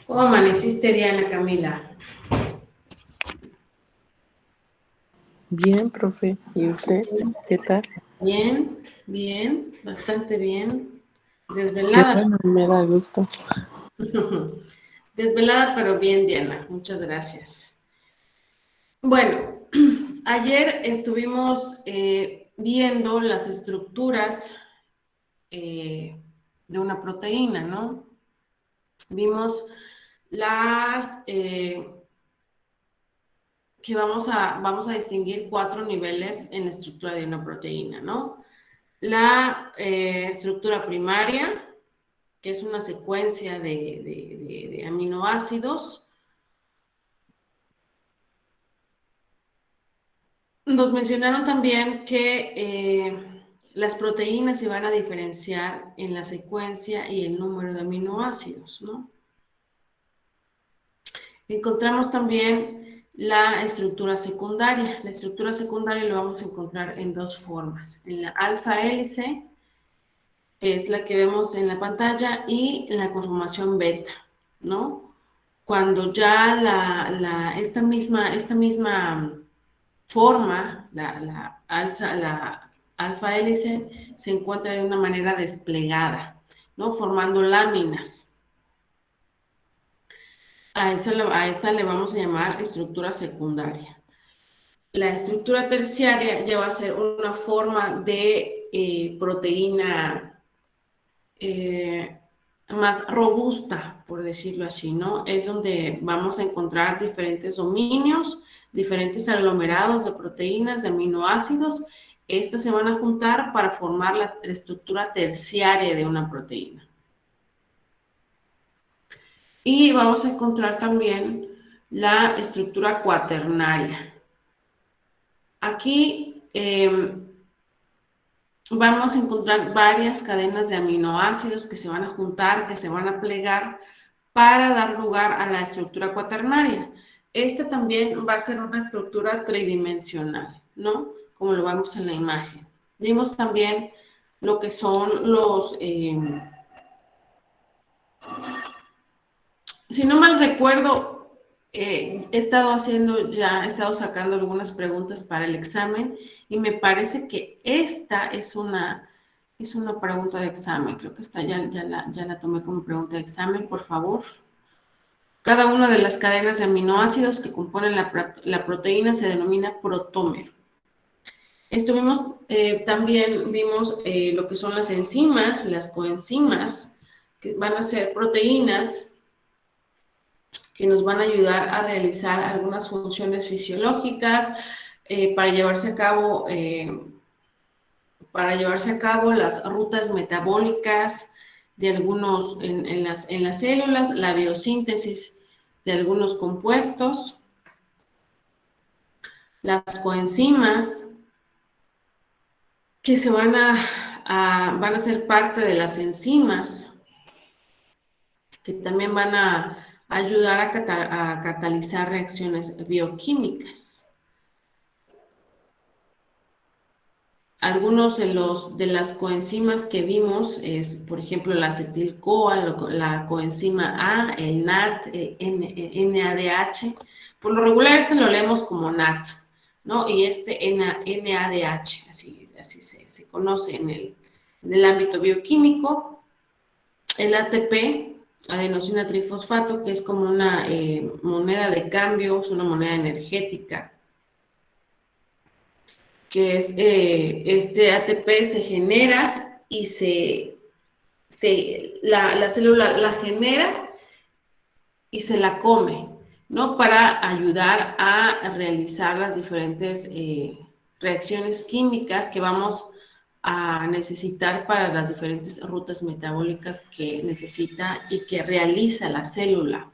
¿Cómo amaneciste, Diana Camila? Bien, profe. ¿Y usted? ¿Qué tal? Bien, bien, bastante bien. Qué Desvelada. bueno, me da gusto. Desvelada, pero bien, Diana. Muchas gracias. Bueno, ayer estuvimos viendo las estructuras eh, de una proteína, ¿no? Vimos las que vamos a distinguir 4 niveles en la estructura de una proteína, ¿no? La estructura primaria, que es una secuencia de aminoácidos. Nos mencionaron también que las proteínas se van a diferenciar en la secuencia y el número de aminoácidos, ¿no? Encontramos también la estructura secundaria. La estructura secundaria lo vamos a encontrar en dos formas. En la alfa hélice, que es la que vemos en la pantalla, y en la conformación beta, ¿no? Cuando ya esta misma forma, la alfa hélice, se encuentra de una manera desplegada, ¿no? Formando láminas. A esa le vamos a llamar estructura secundaria. La estructura terciaria ya va a ser una forma de proteína más robusta, por decirlo así, ¿no? Es donde vamos a encontrar diferentes dominios, diferentes aglomerados de proteínas, de aminoácidos. Estas se van a juntar para formar la estructura terciaria de una proteína. Y vamos a encontrar también la estructura cuaternaria. Aquí vamos a encontrar varias cadenas de aminoácidos que se van a juntar, que se van a plegar para dar lugar a la estructura cuaternaria. Esta también va a ser una estructura tridimensional, ¿no? Como lo vemos en la imagen. Vimos también lo que son los... si no mal recuerdo, he estado sacando algunas preguntas para el examen y me parece que esta es una pregunta de examen. Creo que esta ya la tomé como pregunta de examen, por favor. Cada una de las cadenas de aminoácidos que componen la proteína se denomina protómero. También vimos lo que son las enzimas, las coenzimas, que van a ser proteínas que nos van a ayudar a realizar algunas funciones fisiológicas para llevarse a cabo las rutas metabólicas de algunos en las células, la biosíntesis de algunos compuestos, las coenzimas que van a ser parte de las enzimas, que también van a ayudar a catalizar reacciones bioquímicas. Algunos de las coenzimas que vimos es, por ejemplo, la acetil-CoA, la coenzima A, el NAT, el NADH. Por lo regular este lo leemos como NAT, ¿no? Y este NADH, así se conoce en el ámbito bioquímico. El ATP, adenosina trifosfato, que es como una moneda de cambio, es una moneda energética, que es este ATP se genera y la célula la genera y se la come, ¿no? Para ayudar a realizar las diferentes reacciones químicas que vamos a necesitar para las diferentes rutas metabólicas que necesita y que realiza la célula,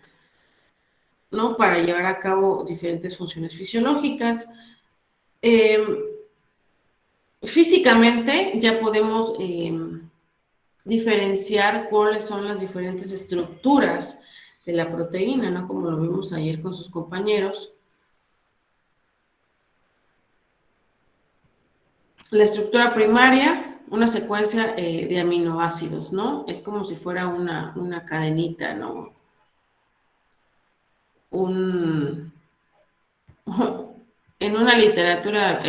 ¿no? Para llevar a cabo diferentes funciones fisiológicas. Físicamente ya podemos diferenciar cuáles son las diferentes estructuras de la proteína, ¿no? Como lo vimos ayer con sus compañeros. La estructura primaria, una secuencia de aminoácidos, ¿no? Es como si fuera una cadenita, ¿no? un en una literatura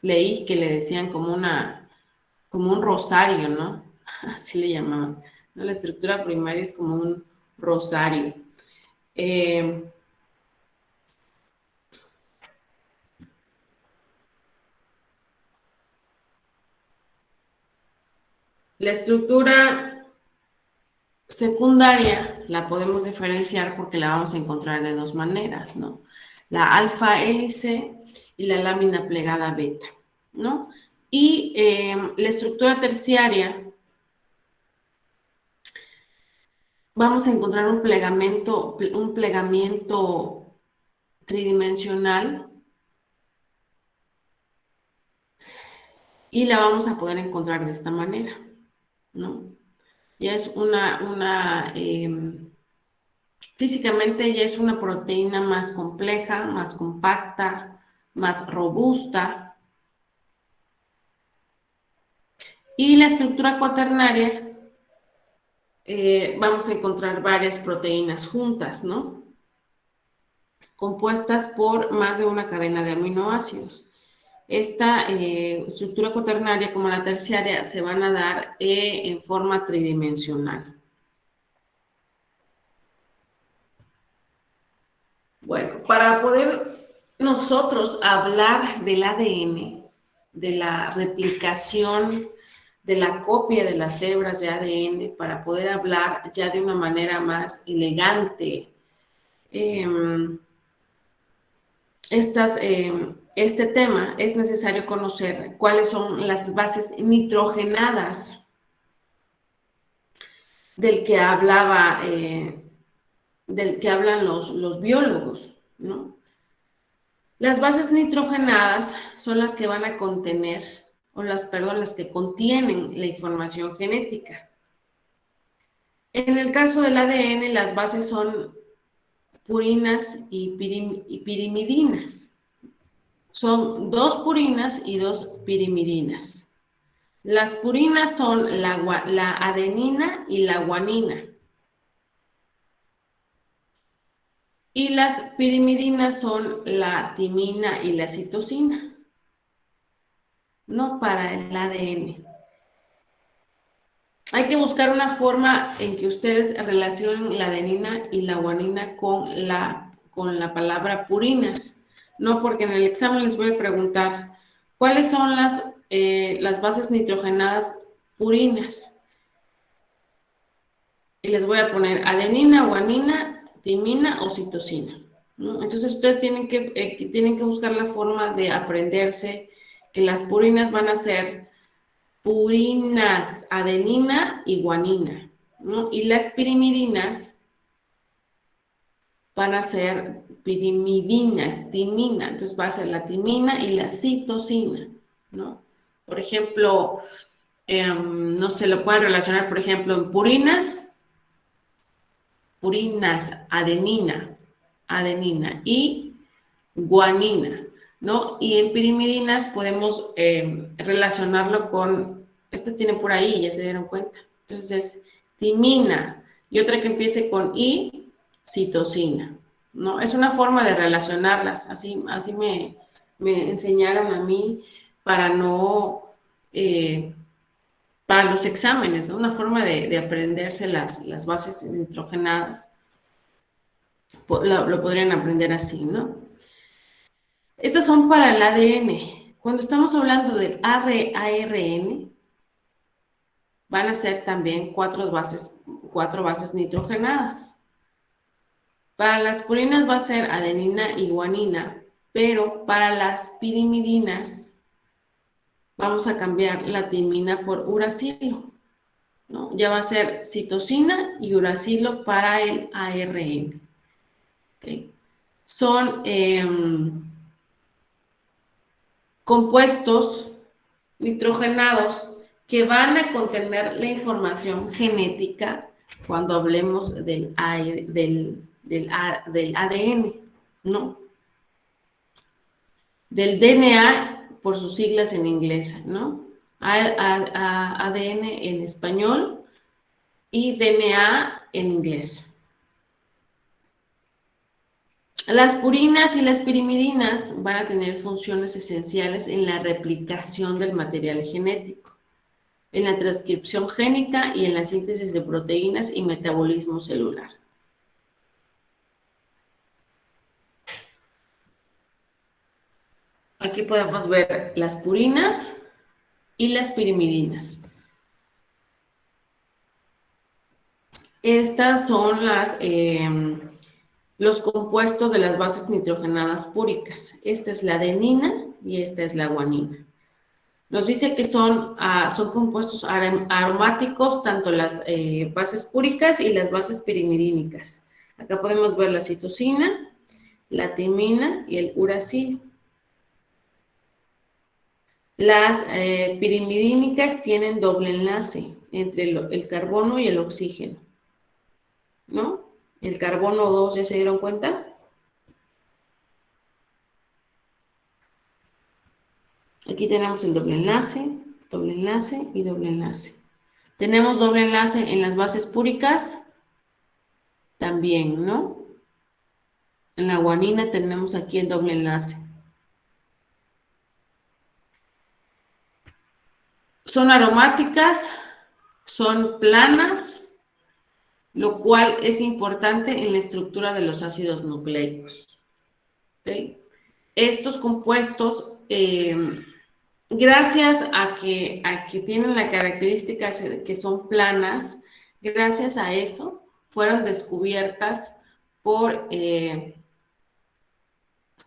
leí que le decían como un rosario, ¿no? Así le llamaban, ¿no? La estructura primaria es como un rosario. Eh, la estructura secundaria la podemos diferenciar porque la vamos a encontrar de dos maneras, ¿no? La alfa hélice y la lámina plegada beta, ¿no? Y la estructura terciaria vamos a encontrar un plegamiento tridimensional y la vamos a poder encontrar de esta manera, ¿no? Ya es físicamente ya es una proteína más compleja, más compacta, más robusta. Y la estructura cuaternaria, vamos a encontrar varias proteínas juntas, ¿no? Compuestas por más de una cadena de aminoácidos. Esta estructura cuaternaria como la terciaria se van a dar en forma tridimensional. Bueno, para poder nosotros hablar del ADN, de la replicación, de la copia de las hebras de ADN, para poder hablar ya de una manera más elegante, este tema, es necesario conocer cuáles son las bases nitrogenadas del que hablan los biólogos, ¿no? Las bases nitrogenadas son las que van a contener, las que contienen la información genética. En el caso del ADN, las bases son purinas y pirimidinas. Son 2 purinas y 2 pirimidinas. Las purinas son la adenina y la guanina. Y las pirimidinas son la timina y la citosina. No para el ADN. Hay que buscar una forma en que ustedes relacionen la adenina y la guanina con la palabra purinas. No, porque en el examen les voy a preguntar cuáles son las bases nitrogenadas purinas. Y les voy a poner adenina, guanina, timina o citosina, ¿no? Entonces ustedes tienen que buscar la forma de aprenderse que las purinas van a ser purinas, adenina y guanina, ¿no? Y las pirimidinas van a ser pirimidinas, timina, entonces va a ser la timina y la citosina, ¿no? Por ejemplo, no se lo pueden relacionar, por ejemplo, en purinas, adenina y guanina, ¿no? Y en pirimidinas podemos relacionarlo con, este tiene por ahí, ya se dieron cuenta. Entonces es timina y otra que empiece con I, citosina, ¿no? Es una forma de relacionarlas, así me enseñaron a mí para no, para los exámenes, ¿no? Una forma de aprenderse las bases nitrogenadas. Lo podrían aprender así, ¿no? Estas son para el ADN. Cuando estamos hablando del ARN, van a ser también cuatro bases nitrogenadas. Para las purinas va a ser adenina y guanina, pero para las pirimidinas vamos a cambiar la timina por uracilo, ¿no? Ya va a ser citosina y uracilo para el ARN. ¿Okay? Son compuestos nitrogenados que van a contener la información genética cuando hablemos del ADN, ¿no? Del DNA por sus siglas en inglés, ¿no? ADN en español y DNA en inglés. Las purinas y las pirimidinas van a tener funciones esenciales en la replicación del material genético, en la transcripción génica y en la síntesis de proteínas y metabolismo celular. Aquí podemos ver las purinas y las pirimidinas. Estas son los compuestos de las bases nitrogenadas púricas. Esta es la adenina y esta es la guanina. Nos dice que son compuestos aromáticos, tanto las bases púricas y las bases pirimidínicas. Acá podemos ver la citosina, la timina y el uracilo. Las pirimidínicas tienen doble enlace entre el carbono y el oxígeno, ¿no? El carbono 2, ¿ya se dieron cuenta? Aquí tenemos el doble enlace y doble enlace. Tenemos doble enlace en las bases púricas también, ¿no? En la guanina tenemos aquí el doble enlace. Son aromáticas, son planas, lo cual es importante en la estructura de los ácidos nucleicos. ¿Okay? Estos compuestos, gracias a que tienen la característica de que son planas, gracias a eso fueron descubiertas por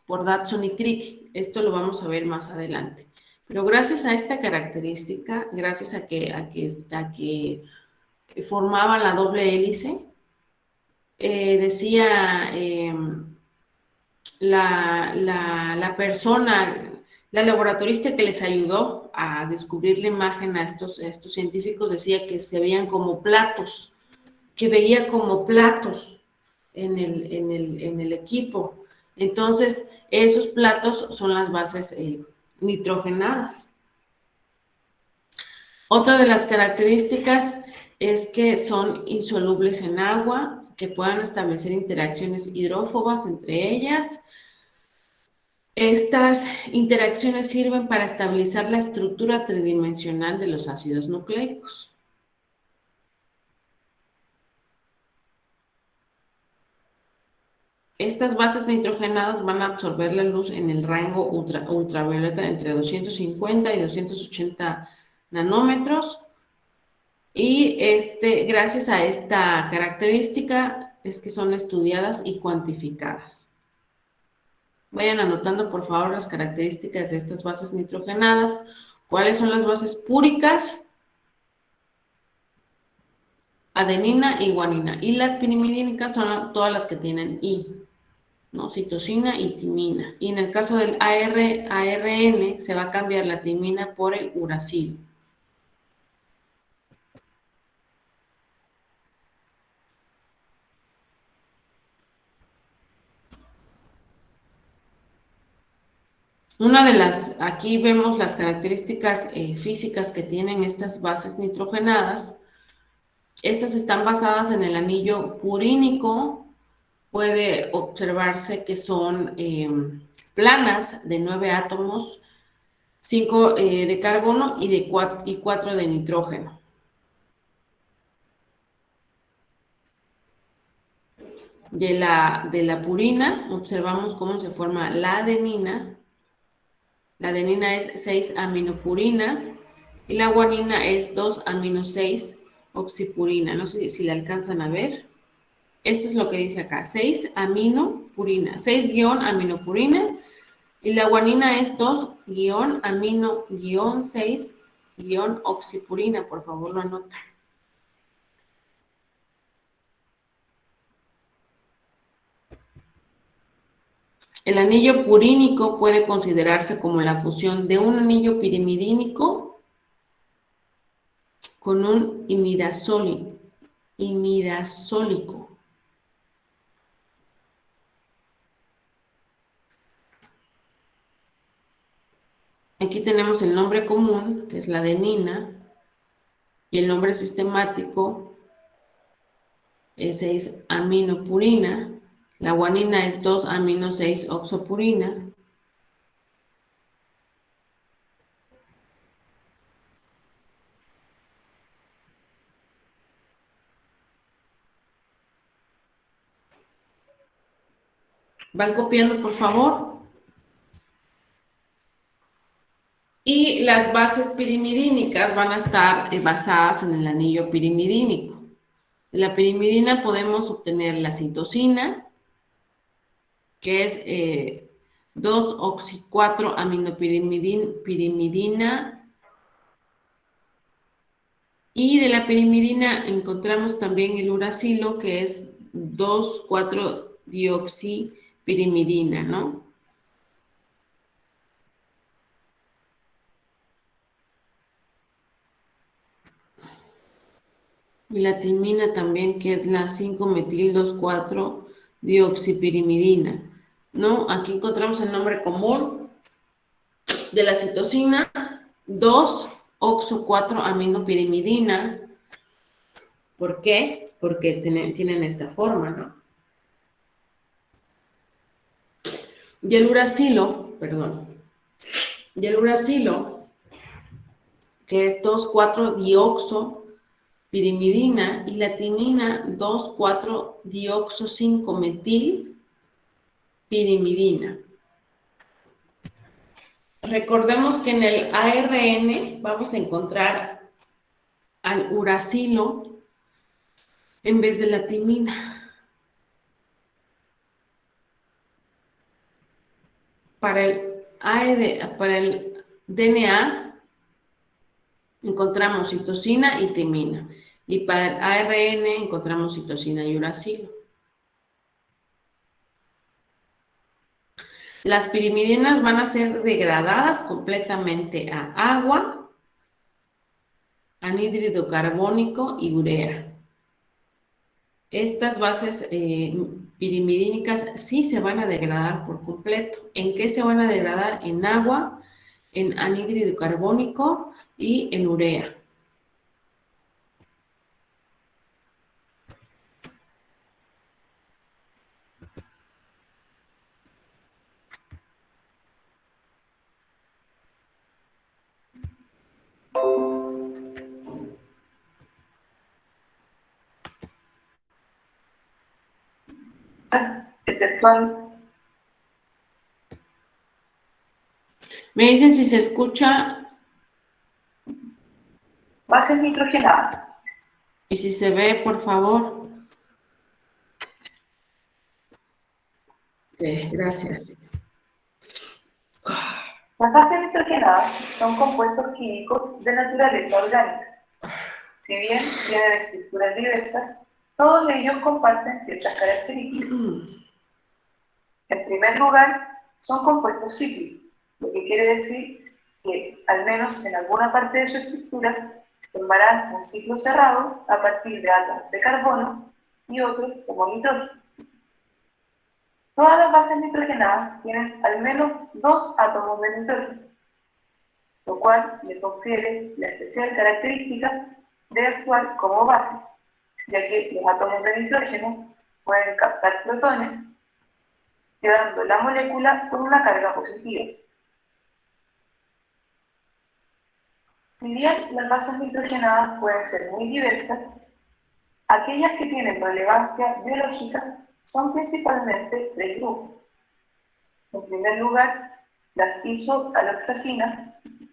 Dodson y Crick. Esto lo vamos a ver más adelante. Pero gracias a esta característica, gracias a que formaban la doble hélice, decía la persona, la laboratorista que les ayudó a descubrir la imagen a estos científicos, decía que se veían como platos, que veía como platos en el equipo. Entonces, esos platos son las bases nitrogenadas. Otra de las características es que son insolubles en agua, que puedan establecer interacciones hidrófobas entre ellas. Estas interacciones sirven para estabilizar la estructura tridimensional de los ácidos nucleicos. Estas bases nitrogenadas van a absorber la luz en el rango ultravioleta entre 250 y 280 nanómetros. Y gracias a esta característica es que son estudiadas y cuantificadas. Vayan anotando, por favor, las características de estas bases nitrogenadas. ¿Cuáles son las bases púricas? Adenina y guanina. Y las pirimidínicas son todas las que tienen I, ¿no? Citosina y timina. Y en el caso del ARN se va a cambiar la timina por el uracilo. Aquí vemos las características físicas que tienen estas bases nitrogenadas. Estas están basadas en el anillo purínico. Puede observarse que son planas de 9 átomos, 5 de carbono y 4 de nitrógeno. De la purina observamos cómo se forma la adenina. La adenina es 6-aminopurina y la guanina es 2-amino-6-oxipurina. No sé si la alcanzan a ver. Esto es lo que dice acá, 6-aminopurina, 6-aminopurina y la guanina es 2-amino-6-oxipurina. Por favor, lo anota. El anillo purínico puede considerarse como la fusión de un anillo pirimidínico con un imidazólico. Aquí tenemos el nombre común, que es la adenina, y el nombre sistemático es 6-aminopurina. La guanina es 2-amino-6-oxopurina. ¿Van copiando, por favor? Y las bases pirimidínicas van a estar basadas en el anillo pirimidínico. De la pirimidina podemos obtener la citosina, que es 2-oxi-4-aminopirimidina. Y de la pirimidina encontramos también el uracilo, que es 2,4-dioxipirimidina, ¿no? Y la timina también, que es la 5-metil-2,4-dioxipirimidina, ¿no? Aquí encontramos el nombre común de la citosina, 2-oxo-4-aminopirimidina. ¿Por qué? Porque tienen esta forma, ¿no? Y el uracilo, perdón, y el uracilo, que es 2,4-dioxopirimidina, y la timina, 2,4-dioxo-5-metil-pirimidina. Recordemos que en el ARN vamos a encontrar al uracilo en vez de la timina. Para el DNA encontramos citosina y timina. Y para el ARN encontramos citosina y uracilo. Las pirimidinas van a ser degradadas completamente a agua, anhídrido carbónico y urea. Estas bases pirimidínicas sí se van a degradar por completo. ¿En qué se van a degradar? En agua, en anhídrido carbónico y en urea. Exceptuando. Me dicen si se escucha Bases nitrogenadas. y si se ve, por favor. Gracias. Las bases nitrogenadas son compuestos químicos de naturaleza orgánica. Si bien tienen estructuras diversas, todos ellos comparten ciertas características. En primer lugar, son compuestos cíclicos, lo que quiere decir que, al menos en alguna parte de su estructura, formarán un ciclo cerrado a partir de átomos de carbono y otros como nitrógeno. Todas las bases nitrogenadas tienen al menos 2 átomos de nitrógeno, lo cual le confiere la especial característica de actuar como bases, ya que los átomos de nitrógeno pueden captar protones, quedando la molécula con una carga positiva. Si bien las bases nitrogenadas pueden ser muy diversas, aquellas que tienen relevancia biológica son principalmente 3 grupos. En primer lugar, las isoaloxacinas,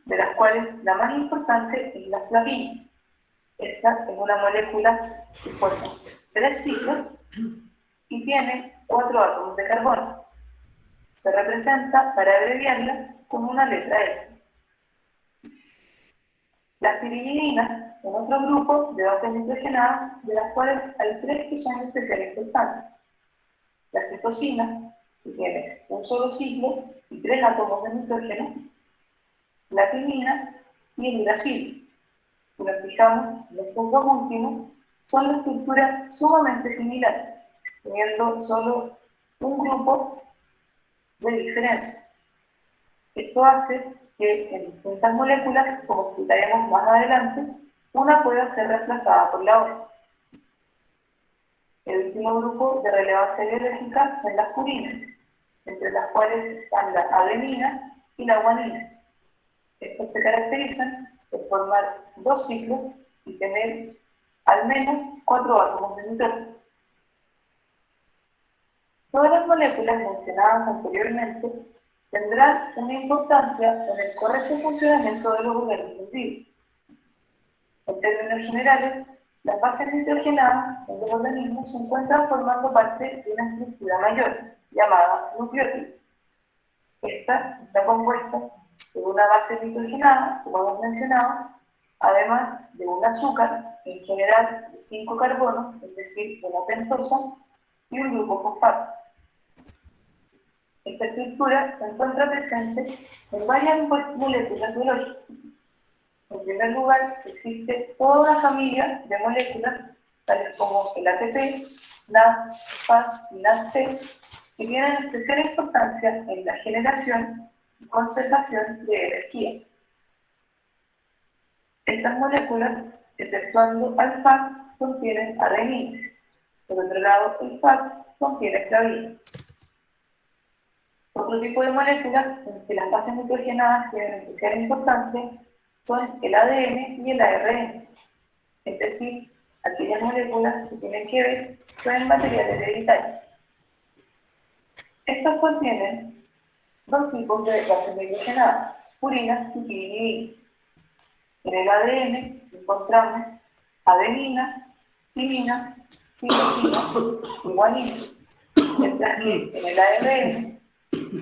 de las cuales la más importante es la flavina. Esta es una molécula que forma 3 ciclos y tiene 4 átomos de carbono. Se representa, para abreviarla, con una letra E. Las pirimidinas son otro grupo de bases nitrogenadas, de las cuales hay 3 que son de especial importancia. La citosina, que tiene un solo ciclo y 3 átomos de nitrógeno, la timina y el uracilo. Si nos fijamos en estos dos últimos, son de estructura sumamente similar, teniendo solo un grupo de diferencia. Esto hace que en distintas moléculas, como explicaremos más adelante, una pueda ser reemplazada por la otra. El último grupo de relevancia biológica son las purinas, entre las cuales están la adenina y la guanina. Estos se caracterizan por formar dos ciclos y tener al menos 4 átomos de nitrógeno. Todas las moléculas mencionadas anteriormente tendrán una importancia en el correcto funcionamiento de los organismos vivos. En términos generales, las bases nitrogenadas en los organismos se encuentran formando parte de una estructura mayor, llamada nucleótido. Esta está compuesta por una base nitrogenada, como hemos mencionado, además de un azúcar, en general de 5 carbonos, es decir, una pentosa, y un grupo fosfato. Esta estructura se encuentra presente en varias moléculas biológicas. En primer lugar, existe toda una familia de moléculas, tales como el ATP, NAD, FAD y NADP, que tienen especial importancia en la generación y conservación de energía. Estas moléculas, exceptuando al FAD, contienen adenina. Por otro lado, el FAD contiene clavina. Otro tipo de moléculas en que las bases nitrogenadas tienen especial importancia son el ADN y el ARN, es decir, aquellas moléculas que tienen que ver con el material hereditario. Estos contienen dos tipos de bases nitrogenadas, purinas y pirimidina. En el ADN encontramos adenina, timina, citosina y guanina, mientras que en el ARN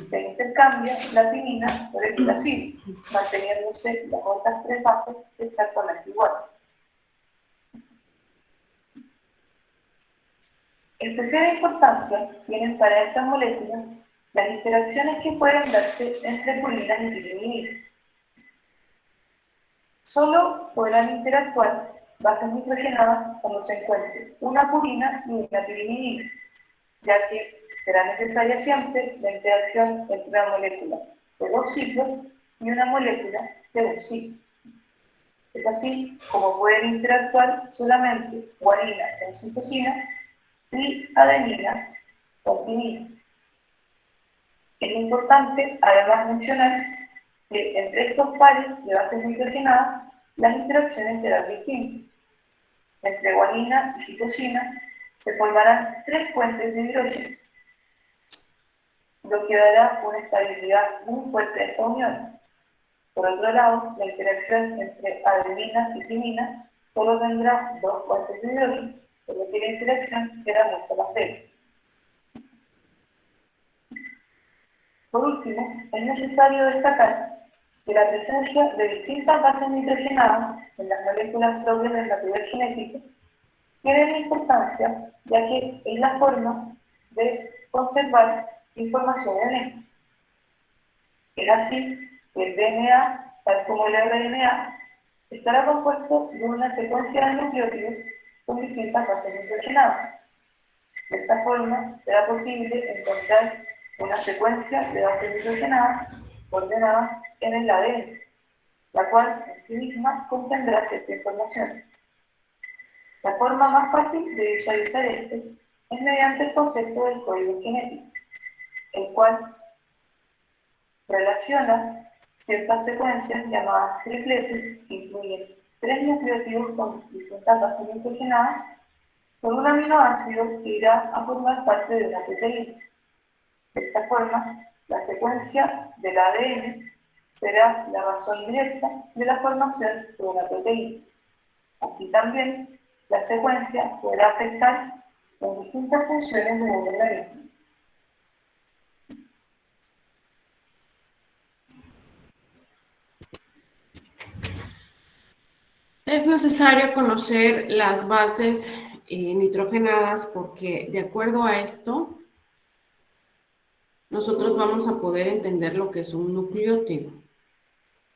se intercambia la timina por el uracilo, manteniéndose las otras 3 bases exactamente iguales. Especial importancia tienen para estas moléculas las interacciones que pueden darse entre purinas y pirimidina. Solo podrán interactuar bases nitrogenadas cuando se encuentre una purina y una pirimidina, ya que será necesaria siempre la interacción entre una molécula de 2 ciclos y una molécula de un ciclo. Es así como pueden interactuar solamente guanina con citosina y adenina con timina. Es importante además mencionar que entre estos pares de bases nitrogenadas las interacciones serán distintas. Entre guanina y citosina se formarán 3 puentes de hidrógeno, lo que dará una estabilidad muy fuerte de esta unión. Por otro lado, la interacción entre adenina y timina solo tendrá 2 puentes de hidrógeno, por lo que la interacción será mucho más débil. Por último, es necesario destacar que la presencia de distintas bases nitrogenadas en las moléculas propias del material genético tiene importancia, ya que es la forma de conservar información genética. Es así que el DNA, tal como el RNA, estará compuesto de una secuencia de nucleótidos con distintas bases nitrogenadas. De esta forma, será posible encontrar una secuencia de bases nitrogenadas ordenadas en el ADN, la cual en sí misma contendrá cierta información. La forma más fácil de visualizar este es mediante el concepto del código genético, el cual relaciona ciertas secuencias llamadas tripletes, que incluyen 3 nucleótidos con distintas bases nitrogenadas, con un aminoácido que irá a formar parte de una proteína. De esta forma, la secuencia del ADN será la razón directa de la formación de una proteína. Así también, la secuencia podrá afectar en distintas funciones de un organismo. Es necesario conocer las bases nitrogenadas porque de acuerdo a esto, nosotros vamos a poder entender lo que es un nucleótido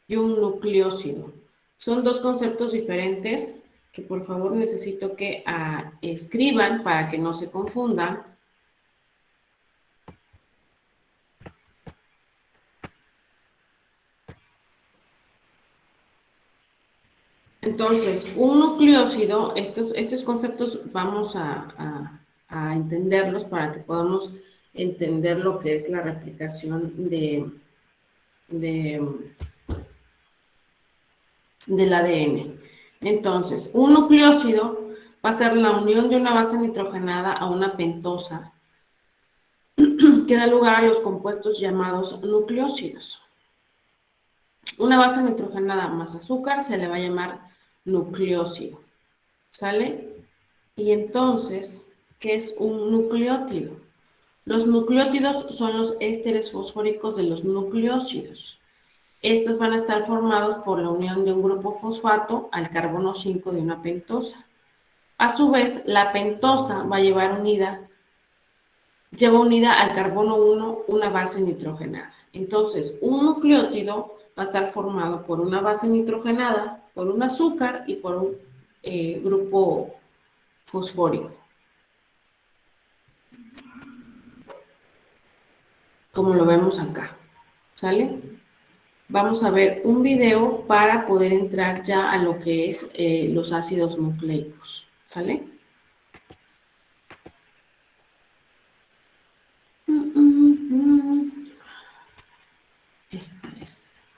y un nucleósido. Son 2 conceptos diferentes que por favor necesito que escriban para que no se confundan. Entonces, un nucleósido, estos conceptos vamos a a entenderlos para que podamos entender lo que es la replicación del ADN. Entonces, un nucleósido va a ser la unión de una base nitrogenada a una pentosa que da lugar a los compuestos llamados nucleósidos. Una base nitrogenada más azúcar se le va a llamar nucleósido, ¿sale? Y entonces, ¿qué es un nucleótido? Los nucleótidos son los ésteres fosfóricos de los nucleósidos. Estos van a estar formados por la unión de un grupo fosfato al carbono 5 de una pentosa. A su vez, la pentosa va a lleva unida al carbono 1 una base nitrogenada. Entonces, un nucleótido va a estar formado por una base nitrogenada, por un azúcar y por un grupo fosfórico, como lo vemos acá, ¿sale? Vamos a ver un video para poder entrar ya a lo que es los ácidos nucleicos, ¿sale? Esta es.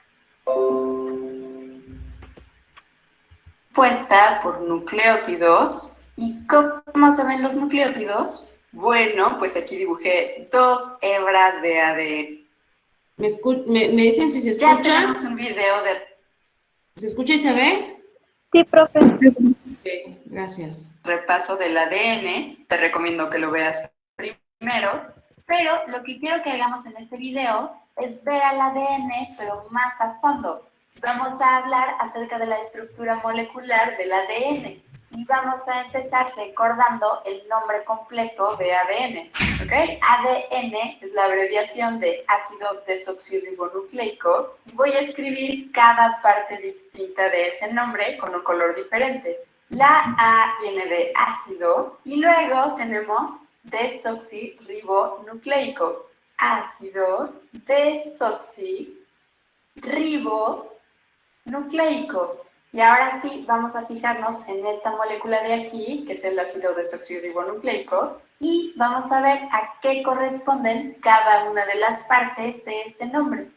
Compuesta por nucleótidos. ¿Y cómo se ven los nucleótidos? Bueno, pues aquí dibujé 2 hebras de ADN. ¿Me dicen si se escucha? Ya tenemos un video de... ¿Se escucha y se ve? Sí, profe. Okay, gracias. Repaso del ADN. Te recomiendo que lo veas primero. Pero lo que quiero que hagamos en este video es ver al ADN, pero más a fondo. Vamos a hablar acerca de la estructura molecular del ADN y vamos a empezar recordando el nombre completo de ADN, ¿ok? ADN es la abreviación de ácido desoxirribonucleico y voy a escribir cada parte distinta de ese nombre con un color diferente. La A viene de ácido y luego tenemos desoxirribonucleico. Ácido desoxirribonucleico. Y ahora sí, vamos a fijarnos en esta molécula de aquí, que es el ácido desoxirribonucleico, y vamos a ver a qué corresponden cada una de las partes de este nombre.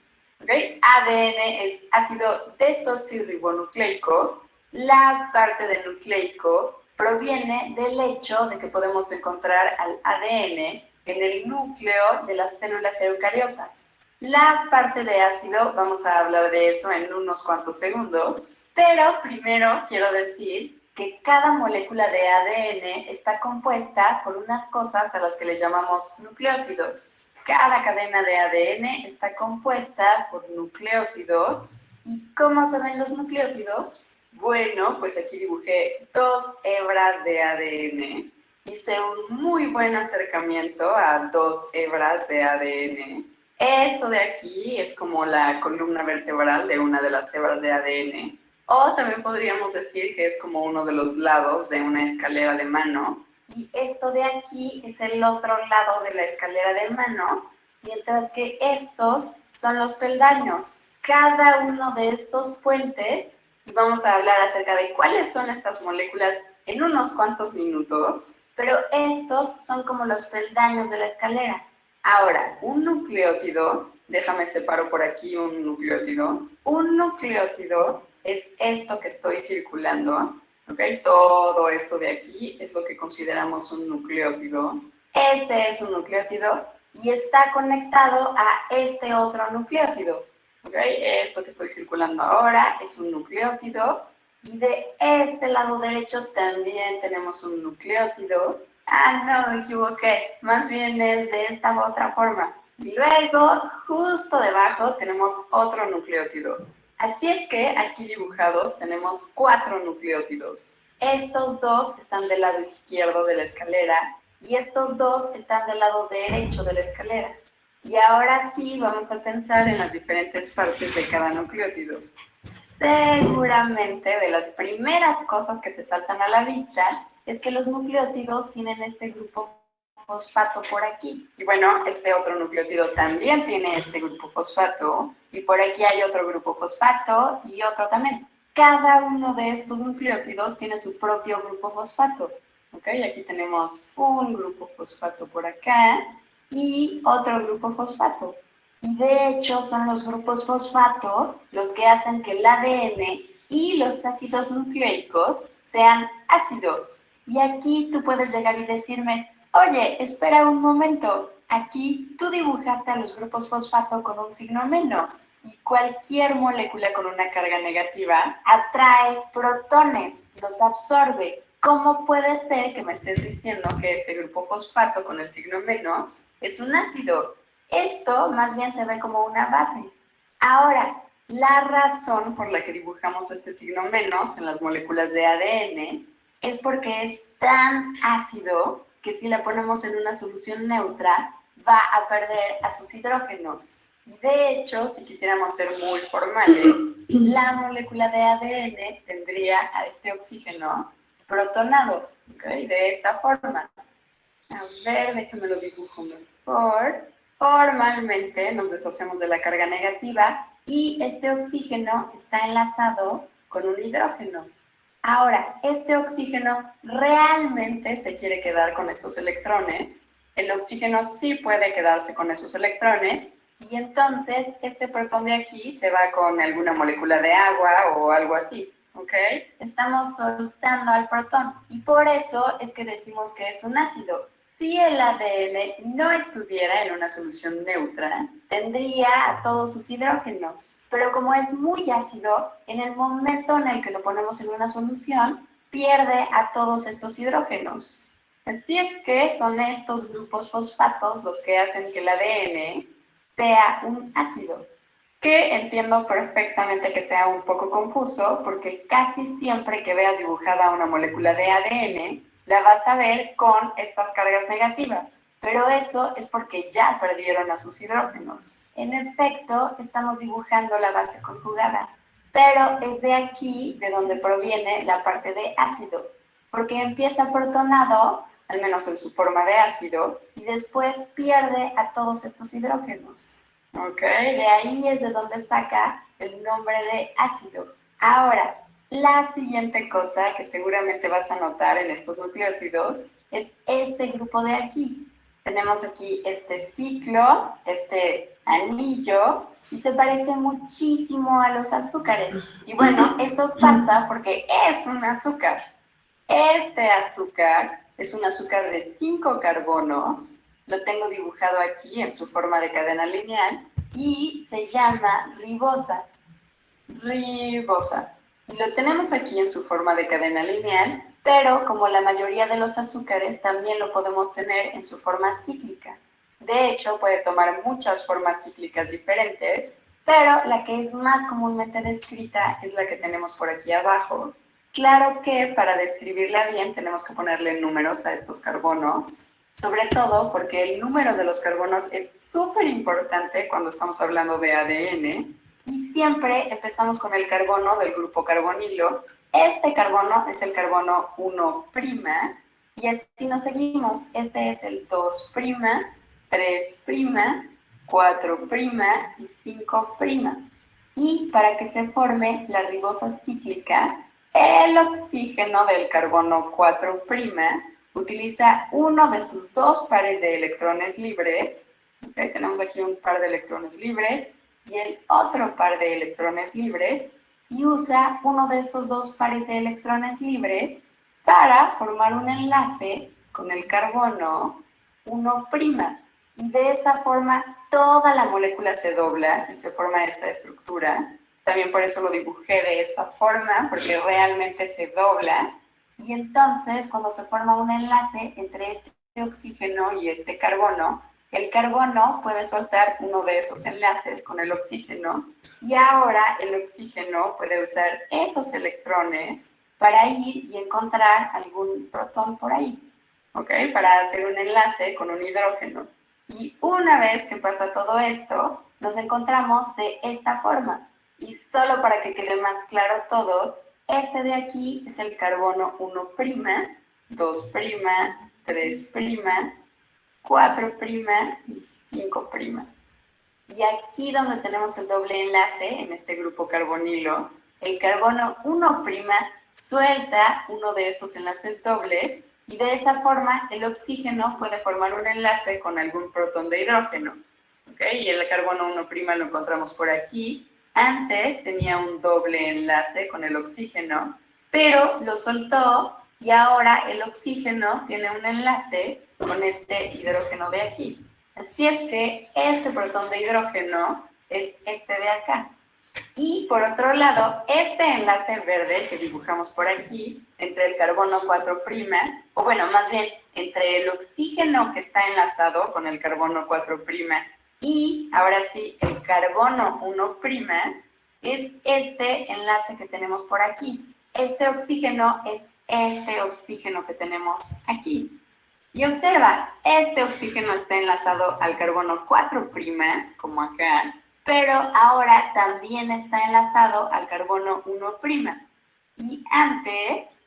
¿Okay? ADN es ácido desoxirribonucleico. La parte de nucleico proviene del hecho de que podemos encontrar al ADN en el núcleo de las células eucariotas. La parte de ácido, vamos a hablar de eso en unos cuantos segundos, pero primero quiero decir que cada molécula de ADN está compuesta por unas cosas a las que le llamamos nucleótidos. Cada cadena de ADN está compuesta por nucleótidos. ¿Y cómo se ven los nucleótidos? Bueno, pues aquí dibujé 2 hebras de ADN. Hice un muy buen acercamiento a 2 hebras de ADN. Esto de aquí es como la columna vertebral de una de las hebras de ADN. O también podríamos decir que es como uno de los lados de una escalera de mano. Y esto de aquí es el otro lado de la escalera de mano, mientras que estos son los peldaños. Cada uno de estos puentes, y vamos a hablar acerca de cuáles son estas moléculas en unos cuantos minutos, pero estos son como los peldaños de la escalera. Ahora, un nucleótido, déjame separo por aquí un nucleótido. Un nucleótido es esto que estoy circulando, ¿ok? Todo esto de aquí es lo que consideramos un nucleótido. Ese es un nucleótido y está conectado a este otro nucleótido, ¿ok? Esto que estoy circulando ahora es un nucleótido y de este lado derecho también tenemos un nucleótido. Ah, no, me equivoqué. Más bien es de esta otra forma. Y luego, justo debajo, tenemos otro nucleótido. Así es que aquí dibujados tenemos 4 nucleótidos. Estos 2 están del lado izquierdo de la escalera y estos 2 están del lado derecho de la escalera. Y ahora sí vamos a pensar en las diferentes partes de cada nucleótido. Seguramente de las primeras cosas que te saltan a la vista es que los nucleótidos tienen este grupo fosfato por aquí. Y bueno, este otro nucleótido también tiene este grupo fosfato. Y por aquí hay otro grupo fosfato y otro también. Cada uno de estos nucleótidos tiene su propio grupo fosfato, ¿ok? Aquí tenemos un grupo fosfato por acá y otro grupo fosfato. Y de hecho son los grupos fosfato los que hacen que el ADN y los ácidos nucleicos sean ácidos. Y aquí tú puedes llegar y decirme, oye, espera un momento, aquí tú dibujaste a los grupos fosfato con un signo menos y cualquier molécula con una carga negativa atrae protones, los absorbe. ¿Cómo puede ser que me estés diciendo que este grupo fosfato con el signo menos es un ácido? Esto más bien se ve como una base. Ahora, la razón por la que dibujamos este signo menos en las moléculas de ADN es porque es tan ácido que si la ponemos en una solución neutra va a perder a sus hidrógenos. Y de hecho, si quisiéramos ser muy formales, la molécula de ADN tendría a este oxígeno protonado, ¿okay? De esta forma. A ver, déjame lo dibujo mejor. Formalmente nos deshacemos de la carga negativa y este oxígeno está enlazado con un hidrógeno. Ahora, este oxígeno realmente se quiere quedar con estos electrones. El oxígeno sí puede quedarse con esos electrones y entonces este protón de aquí se va con alguna molécula de agua o algo así. ¿Ok? Estamos soltando al protón y por eso es que decimos que es un ácido. Si el ADN no estuviera en una solución neutra, tendría a todos sus hidrógenos, pero como es muy ácido, en el momento en el que lo ponemos en una solución, pierde a todos estos hidrógenos. Así es que son estos grupos fosfatos los que hacen que el ADN sea un ácido, que entiendo perfectamente que sea un poco confuso, porque casi siempre que veas dibujada una molécula de ADN, la vas a ver con estas cargas negativas, pero eso es porque ya perdieron a sus hidrógenos. En efecto, estamos dibujando la base conjugada, pero es de aquí de donde proviene la parte de ácido, porque empieza protonado, al menos en su forma de ácido, y después pierde a todos estos hidrógenos. ¿Ok? De ahí es de donde saca el nombre de ácido. Ahora, la siguiente cosa que seguramente vas a notar en estos nucleótidos es este grupo de aquí. Tenemos aquí este ciclo, este anillo, y se parece muchísimo a los azúcares. Y bueno, eso pasa porque es un azúcar. Este azúcar es un azúcar de 5 carbonos. Lo tengo dibujado aquí en su forma de cadena lineal y se llama ribosa. Ribosa. Y lo tenemos aquí en su forma de cadena lineal, pero como la mayoría de los azúcares, también lo podemos tener en su forma cíclica. De hecho, puede tomar muchas formas cíclicas diferentes, pero la que es más comúnmente descrita es la que tenemos por aquí abajo. Claro que para describirla bien tenemos que ponerle números a estos carbonos, sobre todo porque el número de los carbonos es súper importante cuando estamos hablando de ADN. Y siempre empezamos con el carbono del grupo carbonilo. Este carbono es el carbono 1', y así nos seguimos. Este es el 2', 3', 4' y 5'. Y para que se forme la ribosa cíclica, el oxígeno del carbono 4' utiliza uno de sus 2 pares de electrones libres. ¿Okay? Tenemos aquí un par de electrones libres y el otro par de electrones libres, y usa uno de estos 2 pares de electrones libres para formar un enlace con el carbono 1'. Y de esa forma toda la molécula se dobla y se forma esta estructura. También por eso lo dibujé de esta forma, porque realmente se dobla. Y entonces, cuando se forma un enlace entre este oxígeno y este carbono, el carbono puede soltar uno de estos enlaces con el oxígeno y ahora el oxígeno puede usar esos electrones para ir y encontrar algún protón por ahí, ¿ok? Para hacer un enlace con un hidrógeno. Y una vez que pasa todo esto, nos encontramos de esta forma. Y solo para que quede más claro todo, este de aquí es el carbono 1', 2', 3', 4' y 5'. Y aquí donde tenemos el doble enlace, en este grupo carbonilo, el carbono 1' suelta uno de estos enlaces dobles Y de esa forma, el oxígeno puede formar un enlace con algún protón de hidrógeno. ¿Ok? Y el carbono 1' lo encontramos por aquí. Antes tenía un doble enlace con el oxígeno, pero lo soltó y ahora el oxígeno tiene un enlace con este hidrógeno de aquí. Así es que este protón de hidrógeno es este de acá. Y por otro lado, este enlace verde que dibujamos por aquí, entre el carbono 4', o bueno, más bien, entre el oxígeno que está enlazado con el carbono 4', y ahora sí, el carbono 1', es este enlace que tenemos por aquí. Este oxígeno es este oxígeno que tenemos aquí. Y observa, este oxígeno está enlazado al carbono 4', como acá, pero ahora también está enlazado al carbono 1'. Y antes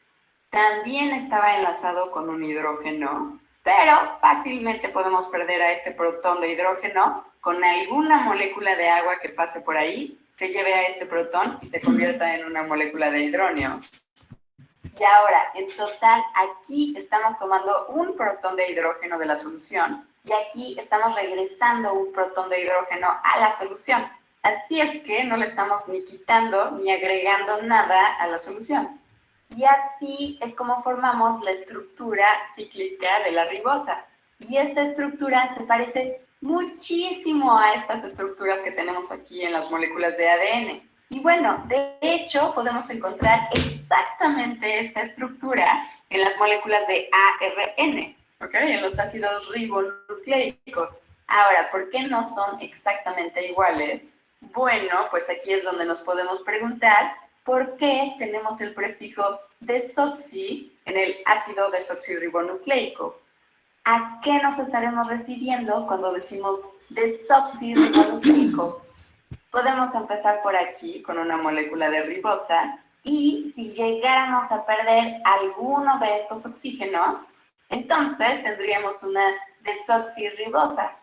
también estaba enlazado con un hidrógeno, pero fácilmente podemos perder a este protón de hidrógeno con alguna molécula de agua que pase por ahí, se lleve a este protón y se convierta en una molécula de hidrógeno. Y ahora, en total, aquí estamos tomando un protón de hidrógeno de la solución y aquí estamos regresando un protón de hidrógeno a la solución. Así es que no le estamos ni quitando ni agregando nada a la solución. Y así es como formamos la estructura cíclica de la ribosa. Y esta estructura se parece muchísimo a estas estructuras que tenemos aquí en las moléculas de ADN. Y bueno, de hecho, podemos encontrar exactamente esta estructura en las moléculas de ARN, ¿ok? En los ácidos ribonucleicos. Ahora, ¿por qué no son exactamente iguales? Bueno, pues aquí es donde nos podemos preguntar por qué tenemos el prefijo desoxi en el ácido desoxirribonucleico. ¿A qué nos estaremos refiriendo cuando decimos desoxirribonucleico? Podemos empezar por aquí con una molécula de ribosa y si llegáramos a perder alguno de estos oxígenos, entonces tendríamos una desoxirribosa.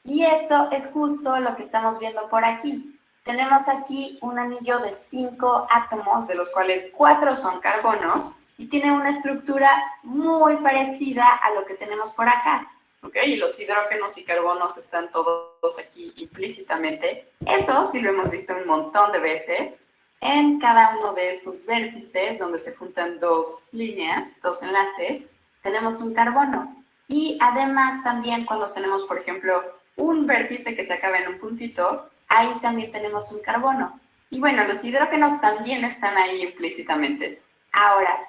Y eso es justo lo que estamos viendo por aquí. Tenemos aquí un anillo de 5 átomos, de los cuales 4 son carbonos, y tiene una estructura muy parecida a lo que tenemos por acá. ¿Ok? Y los hidrógenos y carbonos están todos aquí implícitamente. Eso sí lo hemos visto un montón de veces en cada uno de estos vértices donde se juntan dos líneas, dos enlaces, tenemos un carbono. Y además también cuando tenemos, por ejemplo, un vértice que se acaba en un puntito, ahí también tenemos un carbono. Y bueno, los hidrógenos también están ahí implícitamente. Ahora,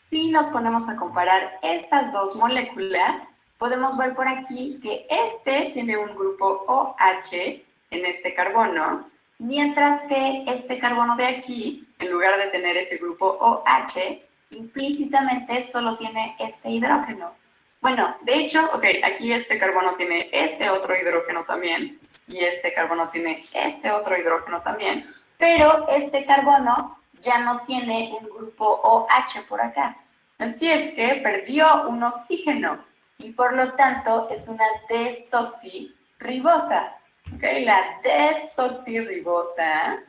si nos ponemos a comparar estas dos moléculas, podemos ver por aquí que este tiene un grupo OH en este carbono, mientras que este carbono de aquí, en lugar de tener ese grupo OH, implícitamente solo tiene este hidrógeno. Bueno, de hecho, ok, aquí este carbono tiene este otro hidrógeno también, y este carbono tiene este otro hidrógeno también, pero este carbono ya no tiene un grupo OH por acá. Así es que perdió un oxígeno y por lo tanto es una desoxirribosa. ¿Okay? La desoxirribosa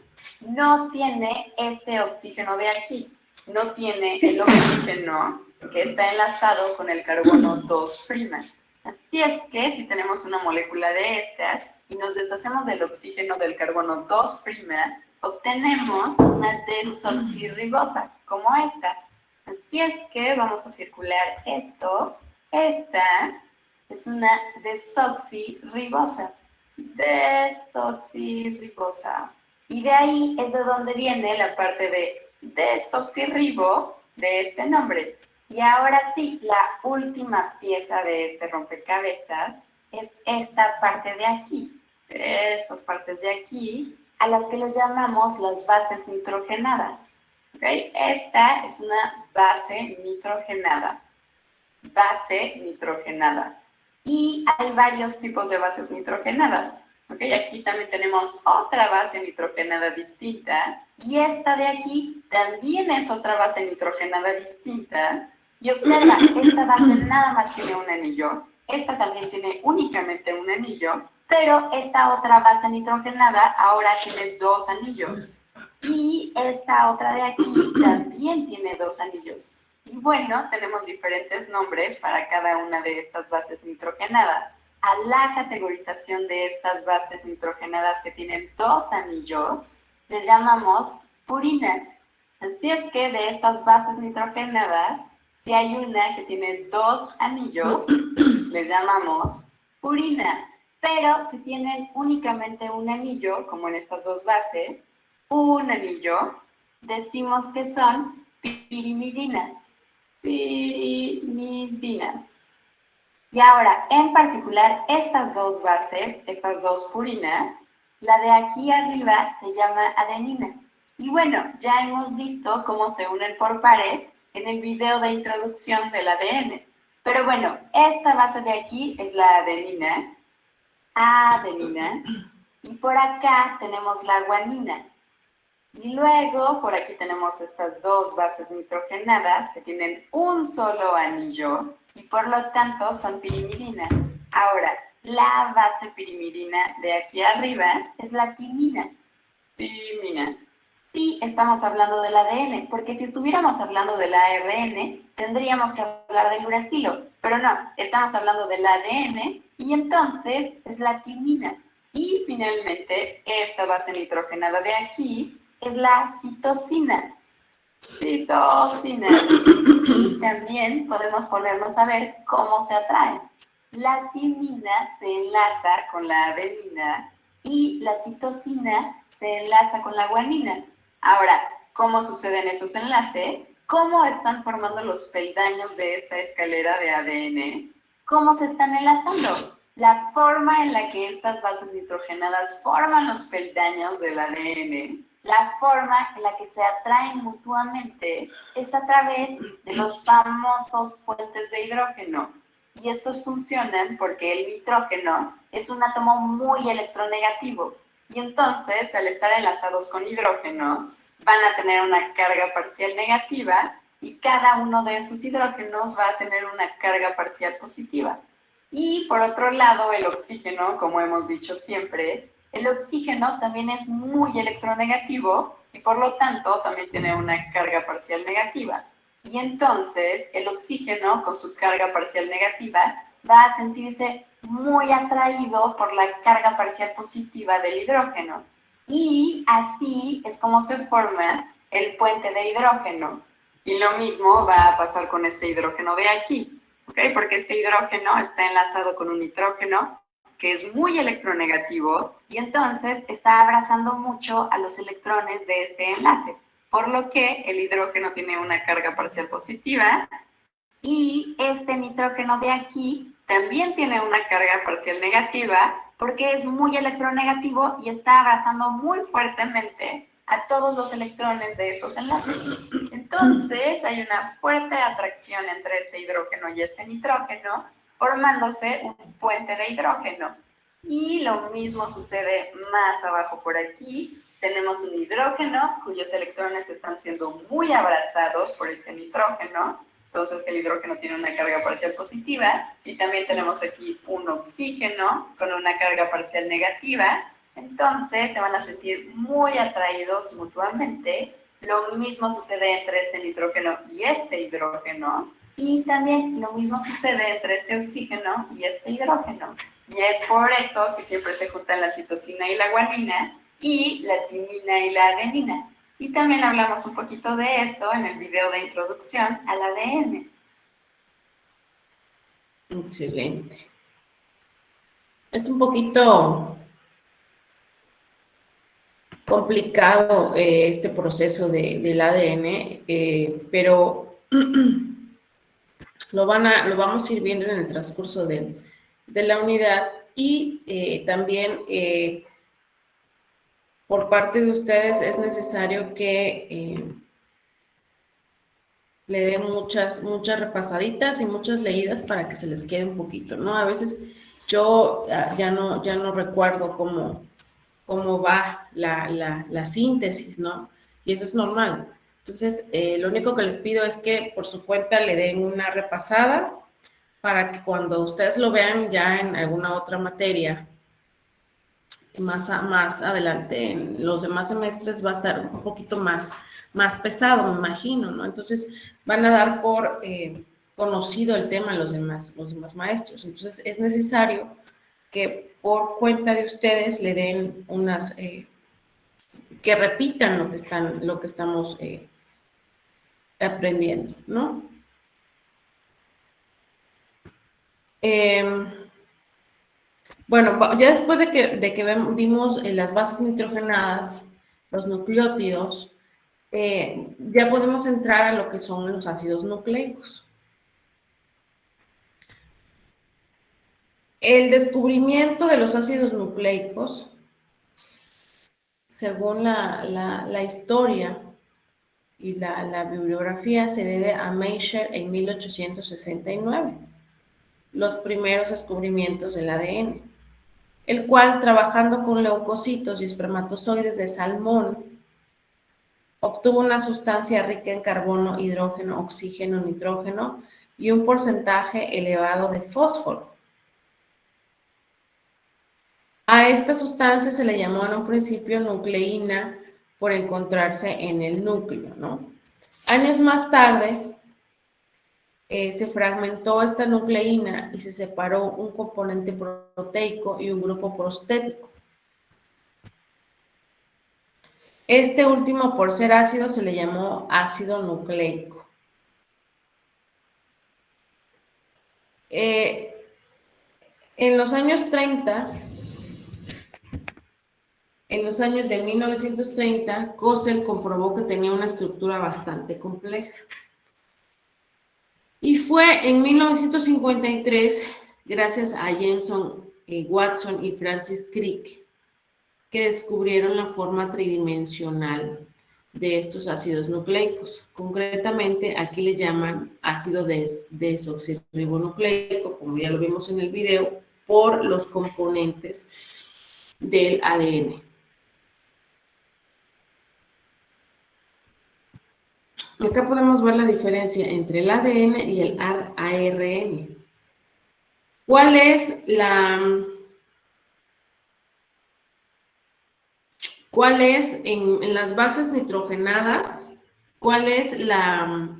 no tiene este oxígeno de aquí, no tiene el oxígeno que está enlazado con el carbono 2'. Así es que si tenemos una molécula de estas y nos deshacemos del oxígeno del carbono 2', obtenemos una desoxirribosa, como esta. Así es que vamos a circular esto. Esta es una desoxirribosa. Desoxirribosa. Y de ahí es de donde viene la parte de desoxirribo de este nombre. Y ahora sí, la última pieza de este rompecabezas es esta parte de aquí. Estas partes de aquí, a las que les llamamos las bases nitrogenadas. ¿Okay? Esta es una base nitrogenada. Base nitrogenada. Y hay varios tipos de bases nitrogenadas. ¿Okay? Aquí también tenemos otra base nitrogenada distinta. Y esta de aquí también es otra base nitrogenada distinta. Y observa, esta base nada más tiene un anillo. Esta también tiene únicamente un anillo. Pero esta otra base nitrogenada ahora tiene 2 anillos. Y esta otra de aquí también tiene 2 anillos. Y bueno, tenemos diferentes nombres para cada una de estas bases nitrogenadas. A la categorización de estas bases nitrogenadas que tienen 2 anillos, les llamamos purinas. Así es que de estas bases nitrogenadas, si hay una que tiene 2 anillos, les llamamos purinas. Pero si tienen únicamente un anillo, como en estas 2 bases, un anillo, decimos que son pirimidinas. Pirimidinas. Y ahora, en particular, estas 2 bases, estas 2 purinas, la de aquí arriba se llama adenina. Y bueno, ya hemos visto cómo se unen por pares en el video de introducción del ADN. Pero bueno, esta base de aquí es la adenina, y por acá tenemos la guanina. Y luego, por aquí tenemos estas 2 bases nitrogenadas que tienen un solo anillo y por lo tanto son pirimidinas. Ahora, la base pirimidina de aquí arriba es la timina. Timina. Sí, estamos hablando del ADN, porque si estuviéramos hablando del ARN, tendríamos que hablar del uracilo, pero no, estamos hablando del ADN y entonces es la timina. Y finalmente, esta base nitrogenada de aquí es la citosina. Citosina. Y también podemos ponernos a ver cómo se atraen. La timina se enlaza con la adenina y la citosina se enlaza con la guanina. Ahora, ¿cómo suceden esos enlaces? ¿Cómo están formando los peldaños de esta escalera de ADN? ¿Cómo se están enlazando? La forma en la que estas bases nitrogenadas forman los peldaños del ADN, la forma en la que se atraen mutuamente es a través de los famosos puentes de hidrógeno. Y estos funcionan porque el nitrógeno es un átomo muy electronegativo. Y entonces, al estar enlazados con hidrógenos, van a tener una carga parcial negativa y cada uno de esos hidrógenos va a tener una carga parcial positiva. Y por otro lado, el oxígeno, como hemos dicho siempre, el oxígeno también es muy electronegativo y por lo tanto también tiene una carga parcial negativa. Y entonces el oxígeno con su carga parcial negativa va a sentirse muy atraído por la carga parcial positiva del hidrógeno. Y así es como se forma el puente de hidrógeno. Y lo mismo va a pasar con este hidrógeno de aquí, ¿ok? Porque este hidrógeno está enlazado con un nitrógeno que es muy electronegativo y entonces está abrazando mucho a los electrones de este enlace, por lo que el hidrógeno tiene una carga parcial positiva y este nitrógeno de aquí también tiene una carga parcial negativa porque es muy electronegativo y está abrazando muy fuertemente a todos los electrones de estos enlaces. Entonces hay una fuerte atracción entre este hidrógeno y este nitrógeno, formándose un puente de hidrógeno. Y lo mismo sucede más abajo por aquí. Tenemos un hidrógeno cuyos electrones están siendo muy abrazados por este nitrógeno. Entonces el hidrógeno tiene una carga parcial positiva. Y también tenemos aquí un oxígeno con una carga parcial negativa. Entonces se van a sentir muy atraídos mutuamente. Lo mismo sucede entre este nitrógeno y este hidrógeno. Y también lo mismo sucede entre este oxígeno y este hidrógeno. Y es por eso que siempre se juntan la citosina y la guanina y la timina y la adenina. Y también hablamos un poquito de eso en el video de introducción al ADN. Excelente. Es un poquito complicado este proceso del ADN, pero lo vamos a ir viendo en el transcurso de la unidad y también por parte de ustedes es necesario que le den muchas repasaditas y muchas leídas para que se les quede un poquito, ¿no? A veces yo ya no recuerdo cómo va la síntesis, ¿no? Y eso es normal. Entonces, lo único que les pido es que por su cuenta le den una repasada para que cuando ustedes lo vean ya en alguna otra materia, más adelante, en los demás semestres va a estar un poquito más más pesado, me imagino, ¿no? Entonces van a dar por conocido el tema los demás maestros. Entonces es necesario que por cuenta de ustedes le den unas, que repitan lo que estamos aprendiendo, ¿no? Bueno, ya después de que vimos las bases nitrogenadas, los nucleótidos, ya podemos entrar a lo que son los ácidos nucleicos. El descubrimiento de los ácidos nucleicos, según la historia y la bibliografía, se debe a Meischer en 1869, los primeros descubrimientos del ADN, el cual, trabajando con leucocitos y espermatozoides de salmón, obtuvo una sustancia rica en carbono, hidrógeno, oxígeno, nitrógeno y un porcentaje elevado de fósforo. A esta sustancia se le llamó en un principio nucleína por encontrarse en el núcleo, ¿no? Años más tarde se fragmentó esta nucleína y se separó un componente proteico y un grupo prostético. Este último, por ser ácido, se le llamó ácido nucleico. En los años 30, en los años de 1930, Kossel comprobó que tenía una estructura bastante compleja. Y fue en 1953, gracias a Jameson Watson y Francis Crick, que descubrieron la forma tridimensional de estos ácidos nucleicos. Concretamente, aquí le llaman ácido desoxirribonucleico, como ya lo vimos en el video, por los componentes del ADN. Acá podemos ver la diferencia entre el ADN y el ARN. ¿Cuál es en las bases nitrogenadas? ¿Cuál es la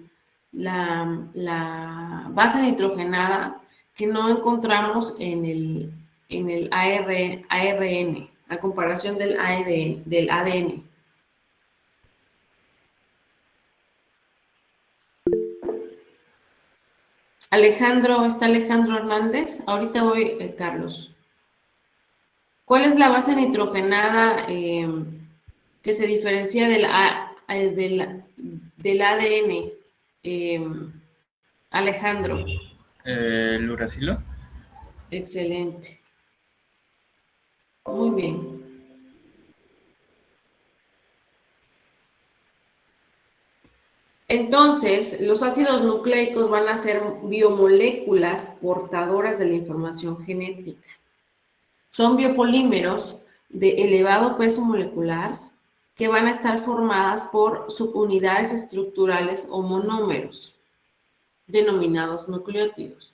base nitrogenada que no encontramos en el ARN, a comparación del ADN? ¿Está Alejandro Hernández? Ahorita voy, Carlos. ¿Cuál es la base nitrogenada que se diferencia del ADN? Alejandro. ¿El uracilo? Excelente. Muy bien. Entonces, los ácidos nucleicos van a ser biomoléculas portadoras de la información genética. Son biopolímeros de elevado peso molecular que van a estar formadas por subunidades estructurales o monómeros, denominados nucleótidos.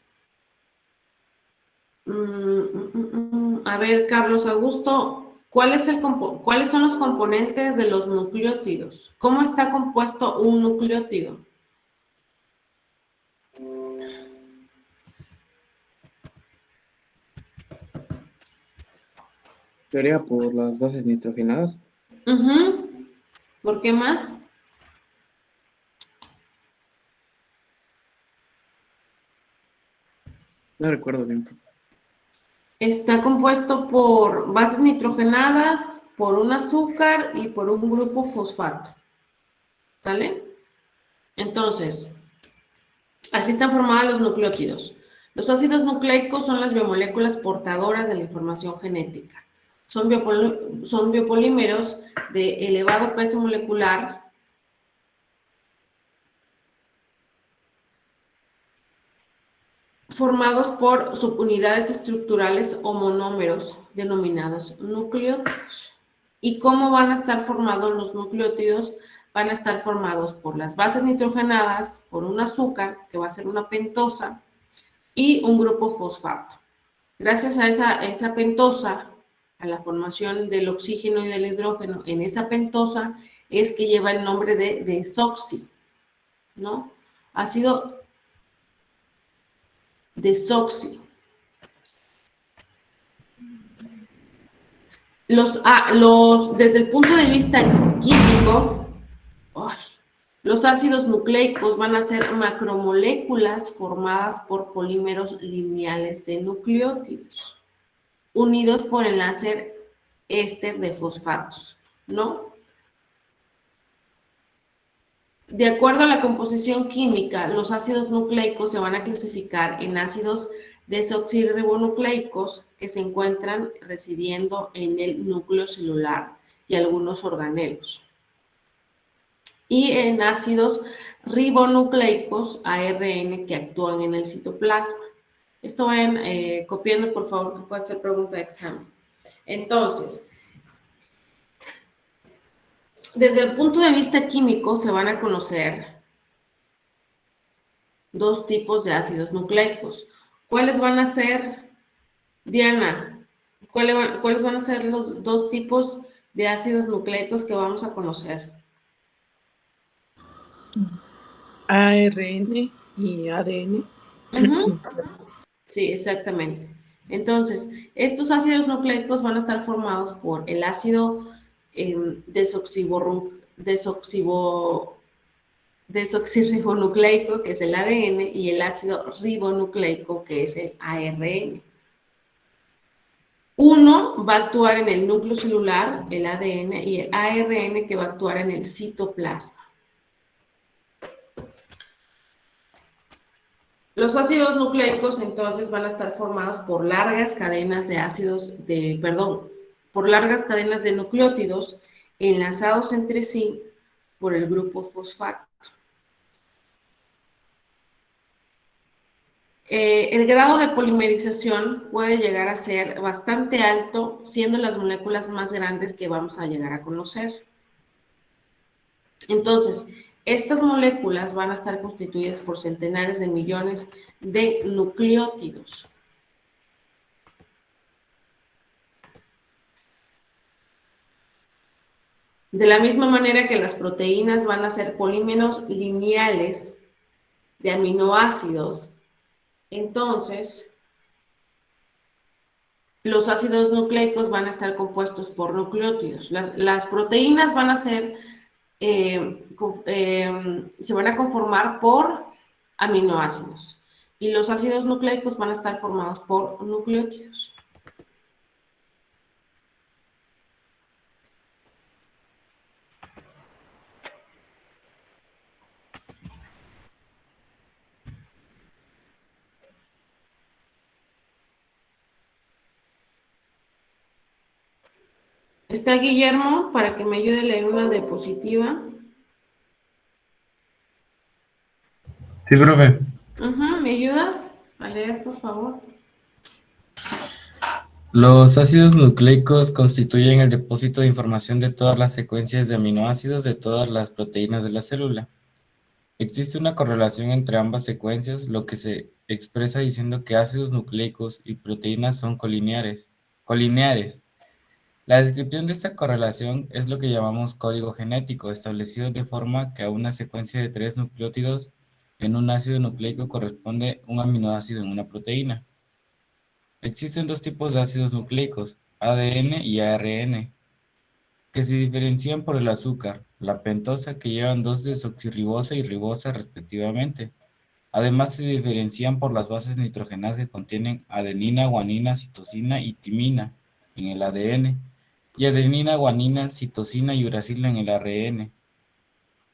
A ver, Carlos Augusto, ¿cuáles son los componentes de los nucleótidos? ¿Cómo está compuesto un nucleótido? Sería por las bases nitrogenadas. ¿Por qué más? No recuerdo bien. Está compuesto por bases nitrogenadas, por un azúcar y por un grupo fosfato. ¿Vale? Entonces, así están formados los nucleótidos. Los ácidos nucleicos son las biomoléculas portadoras de la información genética. Son biopolímeros de elevado peso molecular formados por subunidades estructurales o monómeros denominados nucleótidos. ¿Y cómo van a estar formados los nucleótidos? Van a estar formados por las bases nitrogenadas, por un azúcar, que va a ser una pentosa, y un grupo fosfato. Gracias a esa pentosa, a la formación del oxígeno y del hidrógeno en esa pentosa, es que lleva el nombre de desoxi, ¿no? Ácido desoxi. Desde el punto de vista químico, los ácidos nucleicos van a ser macromoléculas formadas por polímeros lineales de nucleótidos, unidos por enlace éster de fosfatos, ¿no? De acuerdo a la composición química, los ácidos nucleicos se van a clasificar en ácidos desoxirribonucleicos que se encuentran residiendo en el núcleo celular y algunos organelos, y en ácidos ribonucleicos, ARN, que actúan en el citoplasma. Esto vayan copiando, por favor, que puede ser pregunta de examen. Entonces, desde el punto de vista químico se van a conocer dos tipos de ácidos nucleicos. ¿Cuáles van a ser, Diana? ¿Cuáles van a ser los dos tipos de ácidos nucleicos que vamos a conocer? ARN y ADN. Sí, exactamente. Entonces, estos ácidos nucleicos van a estar formados por el ácido desoxirribonucleico, que es el ADN, y el ácido ribonucleico, que es el ARN. Uno va a actuar en el núcleo celular, el ADN, y el ARN que va a actuar en el citoplasma. Los ácidos nucleicos entonces van a estar formados por largas cadenas por largas cadenas de nucleótidos enlazados entre sí por el grupo fosfato. El grado de polimerización puede llegar a ser bastante alto, siendo las moléculas más grandes que vamos a llegar a conocer. Entonces, estas moléculas van a estar constituidas por centenares de millones de nucleótidos. De la misma manera que las proteínas van a ser polímeros lineales de aminoácidos, entonces los ácidos nucleicos van a estar compuestos por nucleótidos. Las proteínas van a ser se van a conformar por aminoácidos y los ácidos nucleicos van a estar formados por nucleótidos. ¿Está Guillermo para que me ayude a leer una diapositiva? Sí, profe. ¿Me ayudas a leer, por favor? Los ácidos nucleicos constituyen el depósito de información de todas las secuencias de aminoácidos de todas las proteínas de la célula. Existe una correlación entre ambas secuencias, lo que se expresa diciendo que ácidos nucleicos y proteínas son colineares. La descripción de esta correlación es lo que llamamos código genético, establecido de forma que a una secuencia de 3 nucleótidos en un ácido nucleico corresponde un aminoácido en una proteína. Existen dos tipos de ácidos nucleicos, ADN y ARN, que se diferencian por el azúcar, la pentosa, que llevan 2 desoxirribosa y ribosa respectivamente. Además se diferencian por las bases nitrogenadas que contienen adenina, guanina, citosina y timina en el ADN, y adenina, guanina, citosina y uracila en el ARN.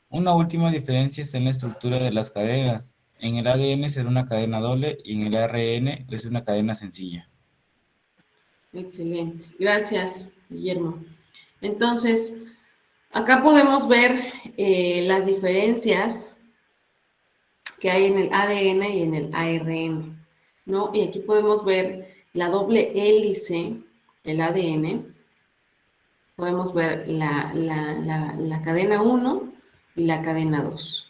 Una última diferencia está en la estructura de las cadenas. En el ADN será una cadena doble y en el ARN es una cadena sencilla. Excelente. Gracias, Guillermo. Entonces, acá podemos ver las diferencias que hay en el ADN y en el ARN, ¿no? Y aquí podemos ver la doble hélice, el ADN. Podemos ver la cadena 1 y la cadena 2.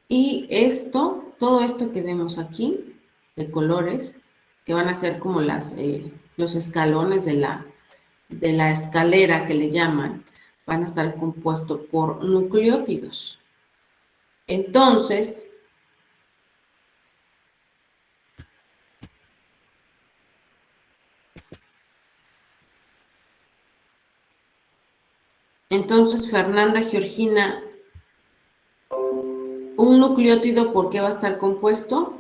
Y todo esto que vemos aquí, de colores, que van a ser como los escalones de la escalera que le llaman, van a estar compuestos por nucleótidos. Entonces, Fernanda, Georgina, ¿un nucleótido por qué va a estar compuesto?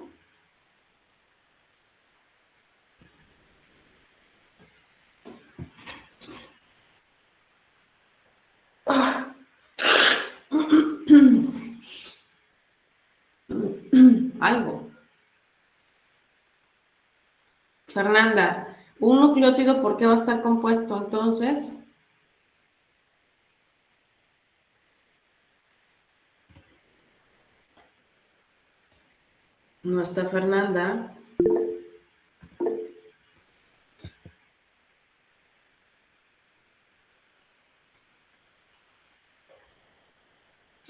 Algo. Fernanda, ¿un nucleótido por qué va a estar compuesto entonces? No está Fernanda.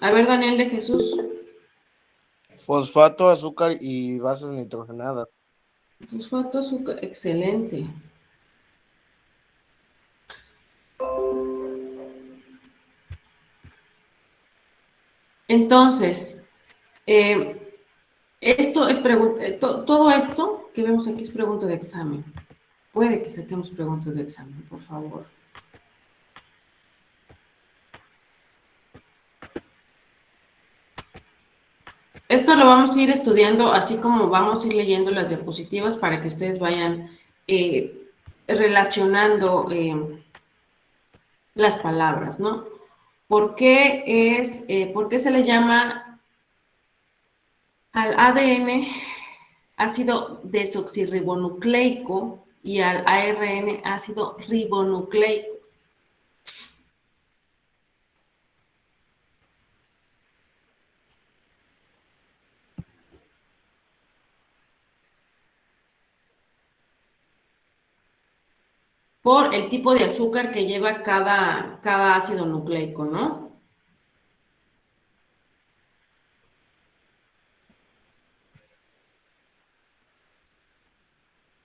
A ver, Daniel de Jesús. Fosfato, azúcar y bases nitrogenadas. Fosfato, azúcar, excelente. Entonces, esto es todo esto que vemos aquí es pregunta de examen. Puede que saquemos preguntas de examen, por favor. Esto lo vamos a ir estudiando, así como vamos a ir leyendo las diapositivas para que ustedes vayan relacionando las palabras, ¿no? ¿Por qué se le llama al ADN ácido desoxirribonucleico y al ARN ácido ribonucleico? Por el tipo de azúcar que lleva cada ácido nucleico, ¿no?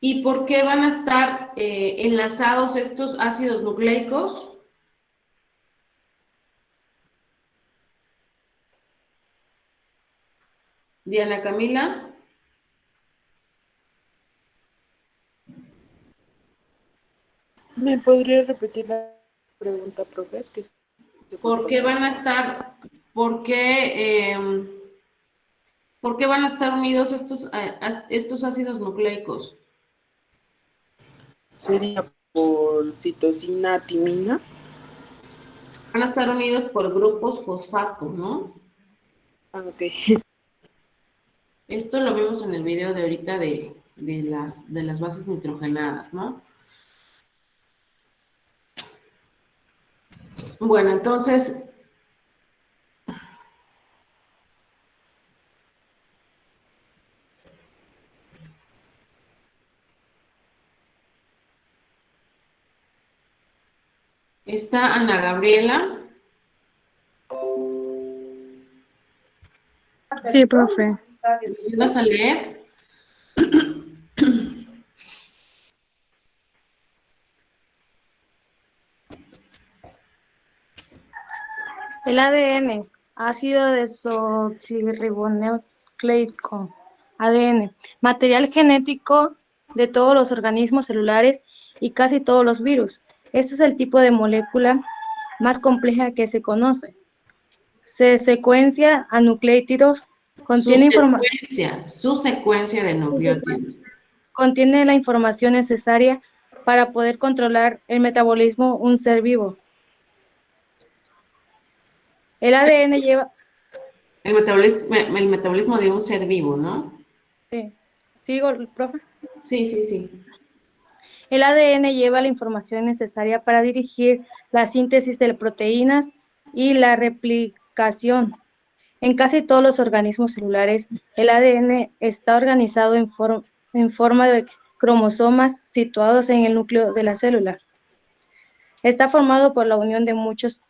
¿Y por qué van a estar enlazados estos ácidos nucleicos? Diana Camila. ¿Me podría repetir la pregunta, profe? ¿Por qué van a estar, por qué van a estar unidos estos ácidos nucleicos? Sería por citosina, timina. Van a estar unidos por grupos fosfato, ¿no? Ah, ok. Esto lo vimos en el video de ahorita de las bases nitrogenadas, ¿no? Bueno, entonces, está Ana Gabriela. Sí, profe. ¿Me ayudas a leer? El ADN, ácido desoxirribonucleico, ADN, material genético de todos los organismos celulares y casi todos los virus. Este es el tipo de molécula más compleja que se conoce. Se secuencia a nucleótidos, Su secuencia de nucleótidos. contiene la información necesaria para poder controlar el metabolismo de un ser vivo. El ADN lleva... El metabolismo de un ser vivo, ¿no? Sí. ¿Sigo, profe? Sí. El ADN lleva la información necesaria para dirigir la síntesis de proteínas y la replicación. En casi todos los organismos celulares, el ADN está organizado en forma de cromosomas situados en el núcleo de la célula. Está formado por la unión de muchos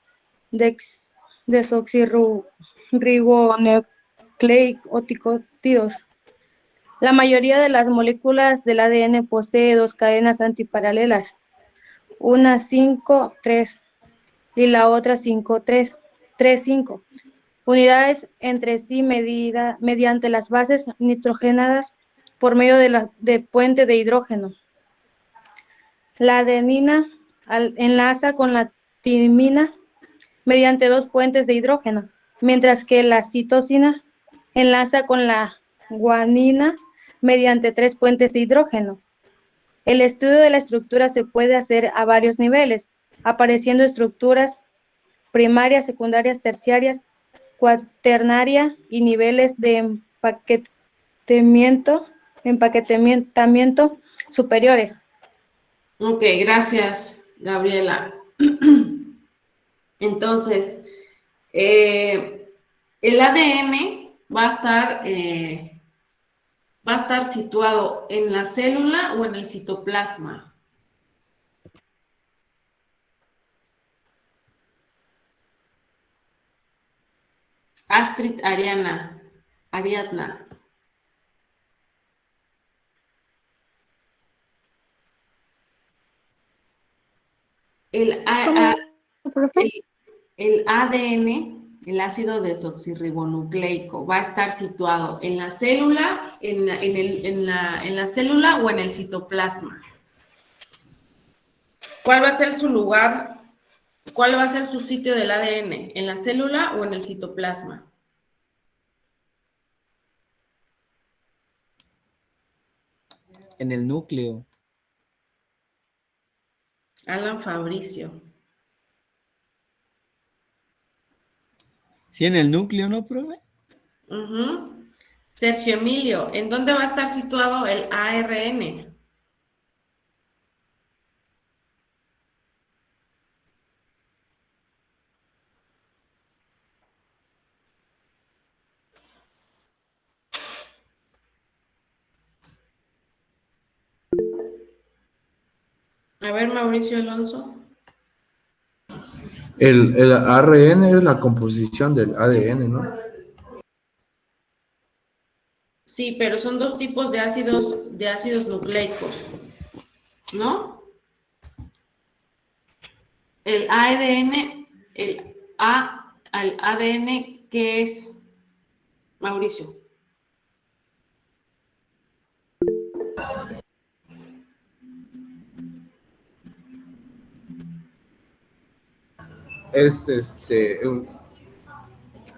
desoxirribonucleico. La mayoría de las moléculas del ADN posee dos cadenas antiparalelas, una 5-3, y la otra 5,3,5. Unidades entre sí mediante las bases nitrogenadas por medio de puente de hidrógeno. La adenina enlaza con la timina mediante 2 puentes de hidrógeno, mientras que la citosina enlaza con la guanina mediante 3 puentes de hidrógeno. El estudio de la estructura se puede hacer a varios niveles, apareciendo estructuras primarias, secundarias, terciarias, cuaternaria y niveles de empaquetamiento superiores. Ok, gracias, Gabriela. Entonces, el ADN va a estar situado en la célula o en el citoplasma. Astrid Ariadna. El ADN, el ácido desoxirribonucleico, va a estar situado en la célula, en la célula o en el citoplasma. ¿Cuál va a ser su lugar? ¿Cuál va a ser su sitio del ADN? ¿En la célula o en el citoplasma? En el núcleo. Alan Fabricio. Sí, en el núcleo, ¿no, profe? Sergio Emilio, ¿en dónde va a estar situado el ARN? A ver, Mauricio Alonso. El ARN es la composición del ADN, ¿no? Sí, pero son 2 tipos de ácidos nucleicos, ¿no? El ADN, el ADN, ¿qué es, Mauricio? Es un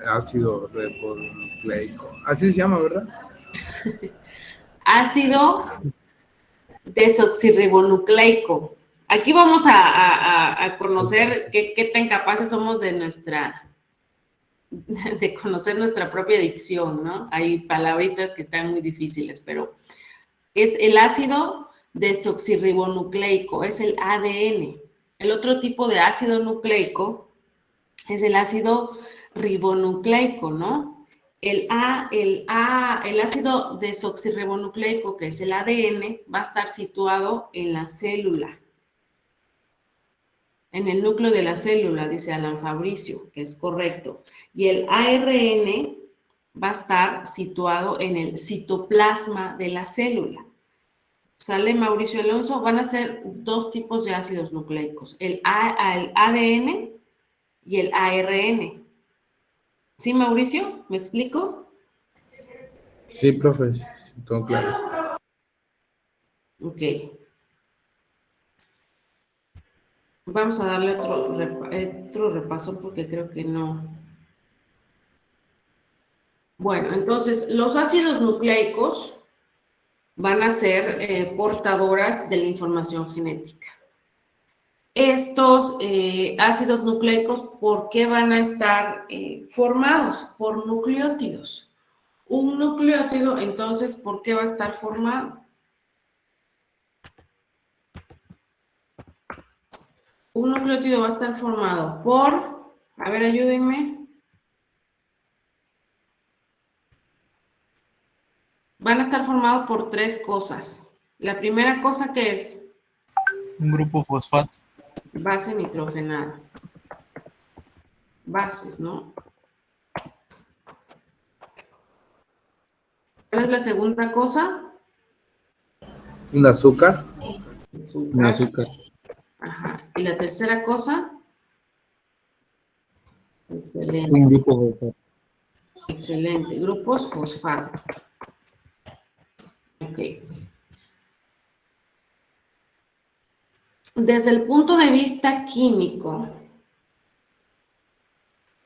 ácido ribonucleico. Así se llama, ¿verdad? Ácido desoxirribonucleico. Aquí vamos a conocer qué tan capaces somos de conocer nuestra propia dicción, ¿no? Hay palabritas que están muy difíciles, pero es el ácido desoxirribonucleico, es el ADN. El otro tipo de ácido nucleico es el ácido ribonucleico, ¿no? El ácido desoxirribonucleico, que es el ADN, va a estar situado en la célula, en el núcleo de la célula, dice Alan Fabricio, que es correcto. Y el ARN va a estar situado en el citoplasma de la célula. ¿Sale, Mauricio Alonso? Van a ser 2 tipos de ácidos nucleicos, el ADN y el ARN. ¿Sí, Mauricio? ¿Me explico? Sí, profe, todo claro. Ok. Vamos a darle otro repaso porque creo que no. Bueno, entonces, los ácidos nucleicos van a ser portadoras de la información genética. Estos ácidos nucleicos, ¿por qué van a estar formados? Por nucleótidos. Un nucleótido, entonces, ¿por qué va a estar formado? Un nucleótido va a estar formado por, a ver, ayúdenme. Van a estar formados por 3 cosas. La primera cosa, ¿qué es? Un grupo fosfato. Base nitrogenada. Bases, ¿no? ¿Cuál es la segunda cosa? ¿Un azúcar? Un azúcar. Ajá. ¿Y la tercera cosa? Excelente. Un grupo fosfato. Excelente. Grupos fosfato. Ok. Desde el punto de vista químico,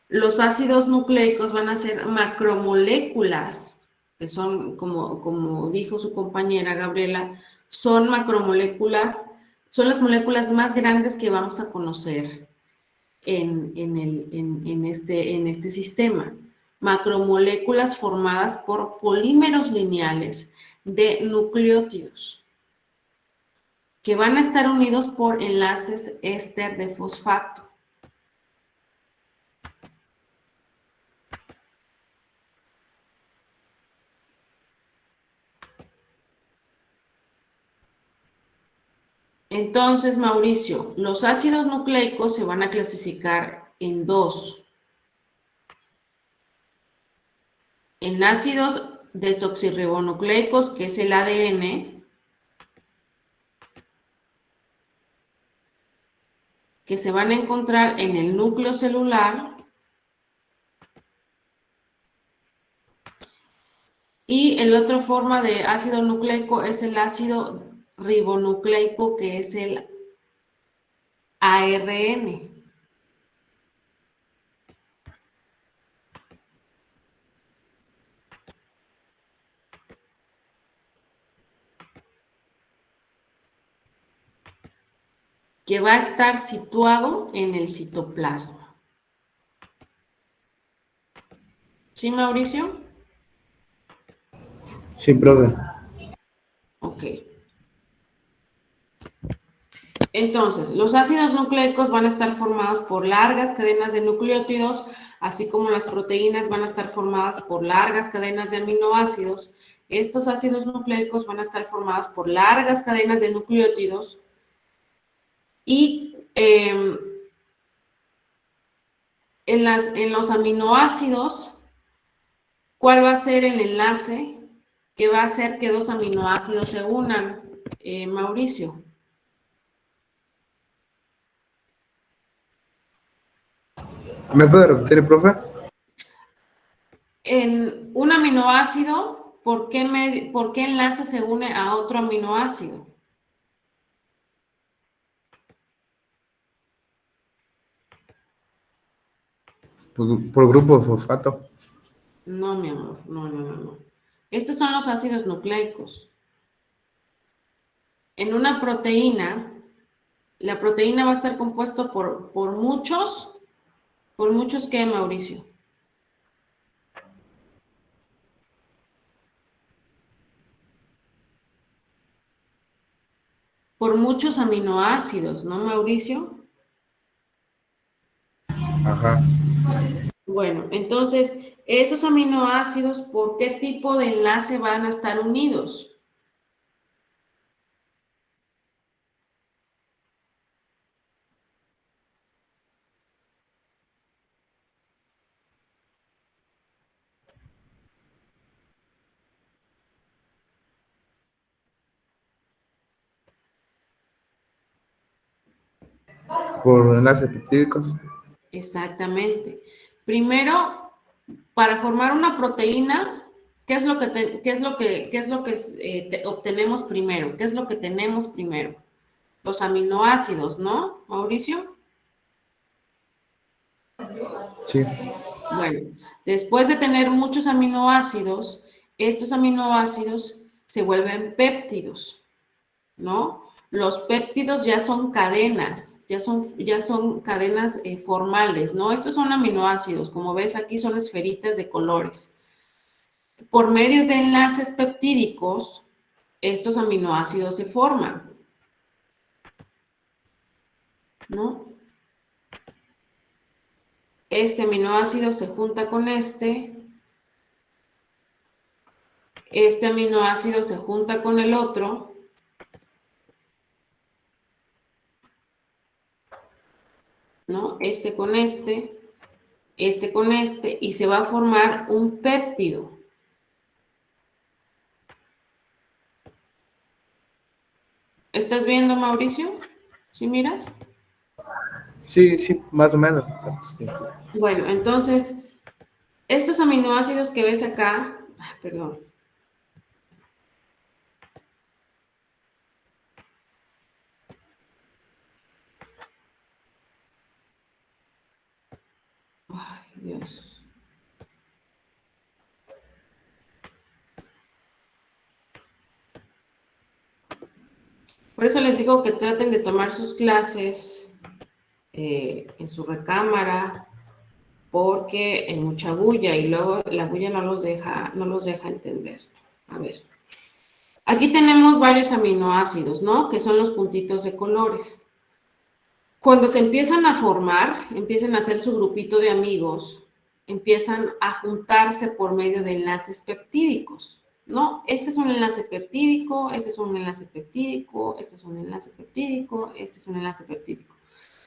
los ácidos nucleicos van a ser macromoléculas, que son, como dijo su compañera Gabriela, son macromoléculas, son las moléculas más grandes que vamos a conocer en este sistema. Macromoléculas formadas por polímeros lineales de nucleótidos, que van a estar unidos por enlaces éster de fosfato. Entonces, Mauricio, los ácidos nucleicos se van a clasificar en dos. En ácidos desoxirribonucleicos, que es el ADN, que se van a encontrar en el núcleo celular, y la otra forma de ácido nucleico es el ácido ribonucleico, que es el ARN. Que va a estar situado en el citoplasma. ¿Sí, Mauricio? Sí, profe. Ok. Entonces, los ácidos nucleicos van a estar formados por largas cadenas de nucleótidos, así como las proteínas van a estar formadas por largas cadenas de aminoácidos. Estos ácidos nucleicos van a estar formados por largas cadenas de nucleótidos y en los aminoácidos, ¿cuál va a ser el enlace que va a hacer que dos aminoácidos se unan, Mauricio? ¿Me puede repetir, profe? En un aminoácido, ¿por qué enlace se une a otro aminoácido? Por grupo de fosfato. No, mi amor, no. Estos son los ácidos nucleicos. En una proteína, la proteína va a estar compuesta por muchos, ¿qué, Mauricio? Por muchos aminoácidos, ¿no, Mauricio? Ajá. Bueno, entonces, esos aminoácidos, ¿por qué tipo de enlace van a estar unidos? Por enlaces peptídicos. Exactamente. Primero, para formar una proteína, ¿qué es lo que obtenemos primero? ¿Qué es lo que tenemos primero? Los aminoácidos, ¿no, Mauricio? Sí. Bueno, después de tener muchos aminoácidos, estos aminoácidos se vuelven péptidos, ¿no? Los péptidos ya son cadenas, ya son cadenas formales, ¿no? Estos son aminoácidos, como ves aquí son esferitas de colores. Por medio de enlaces peptídicos, estos aminoácidos se forman, ¿no? Este aminoácido se junta con este aminoácido se junta con el otro, ¿no? Este con este con este, y se va a formar un péptido. ¿Estás viendo, Mauricio? ¿Sí miras? Sí, sí, más o menos. Sí. Bueno, entonces, estos aminoácidos que ves acá, perdón. Ay, Dios. Por eso les digo que traten de tomar sus clases en su recámara, porque hay mucha bulla y luego la bulla no los deja entender. A ver. Aquí tenemos varios aminoácidos, ¿no? Que son los puntitos de colores. Cuando se empiezan a formar, empiezan a hacer su grupito de amigos, empiezan a juntarse por medio de enlaces peptídicos, ¿no? Este es un enlace peptídico, este es un enlace peptídico, este es un enlace peptídico, este es un enlace peptídico.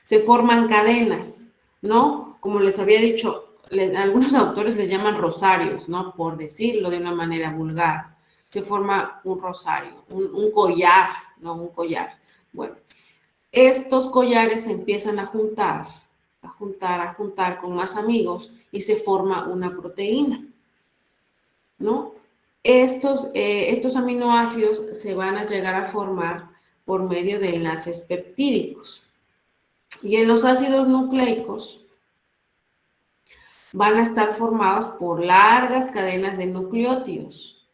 Se forman cadenas, ¿no? Como les había dicho, algunos autores les llaman rosarios, ¿no? Por decirlo de una manera vulgar. Se forma un rosario, un collar, ¿no? Un collar. Bueno, estos collares se empiezan a juntar con más amigos y se forma una proteína, ¿no? Estos aminoácidos se van a llegar a formar por medio de enlaces peptídicos. Y en los ácidos nucleicos van a estar formados por largas cadenas de nucleótidos.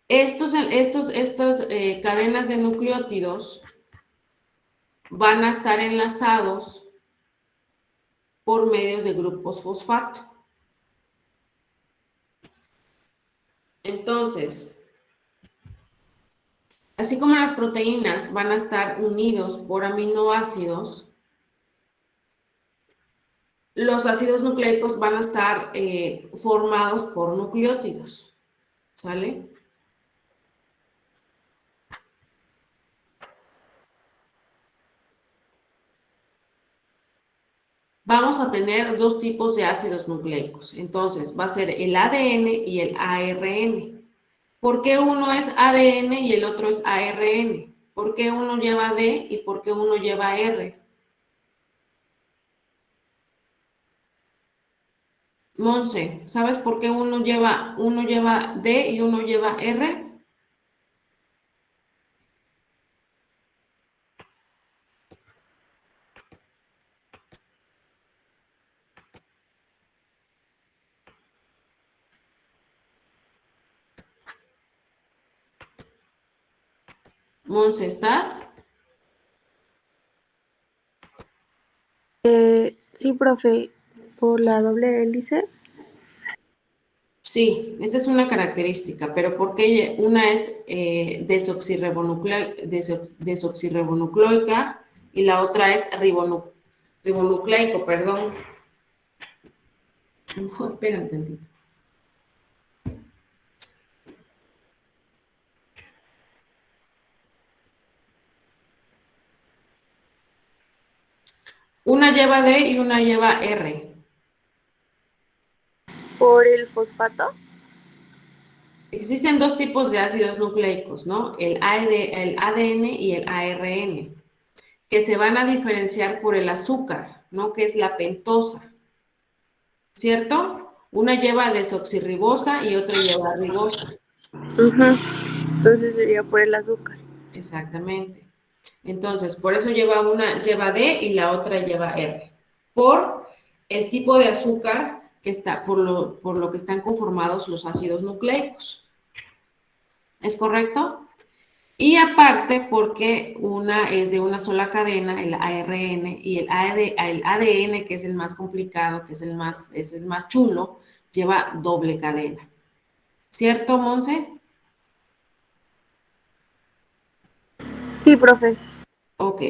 Estas cadenas de nucleótidos van a estar enlazados por medios de grupos fosfato. Entonces, así como las proteínas van a estar unidos por aminoácidos, los ácidos nucleicos van a estar formados por nucleótidos, ¿sale? Vamos a tener dos tipos de ácidos nucleicos. Entonces, va a ser el ADN y el ARN. ¿Por qué uno es ADN y el otro es ARN? ¿Por qué uno lleva D y por qué uno lleva R? Monse, ¿sabes por qué uno lleva D y uno lleva R? Monse, ¿estás? Sí, profe, por la doble hélice. Sí, esa es una característica, pero ¿por qué una es desoxirribonucleica y la otra es ribonucleico, perdón? No, espérame tantito. Una lleva D y una lleva R. ¿Por el fosfato? Existen dos tipos de ácidos nucleicos, ¿no? El ADN y el ARN, que se van a diferenciar por el azúcar, ¿no? Que es la pentosa, ¿cierto? Una lleva desoxirribosa y otra lleva ribosa. Entonces sería por el azúcar. Exactamente. Entonces, por eso una lleva D y la otra lleva R. Por el tipo de azúcar que está, por lo que están conformados los ácidos nucleicos. ¿Es correcto? Y aparte, porque una es de una sola cadena, el ARN, y el ADN, que es el más complicado, que es el más chulo, lleva doble cadena. ¿Cierto, Monse? Sí, profe. Ok.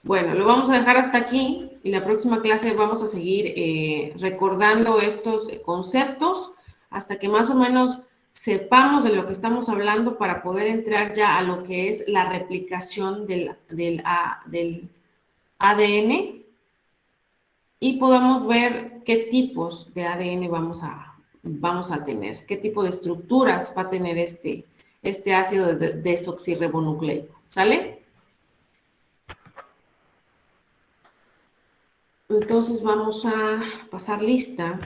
Bueno, lo vamos a dejar hasta aquí y la próxima clase vamos a seguir recordando estos conceptos hasta que más o menos sepamos de lo que estamos hablando para poder entrar ya a lo que es la replicación del ADN y podamos ver qué tipos de ADN vamos a tener, qué tipo de estructuras va a tener este ácido desoxirribonucleico. ¿Sale? Entonces vamos a pasar lista.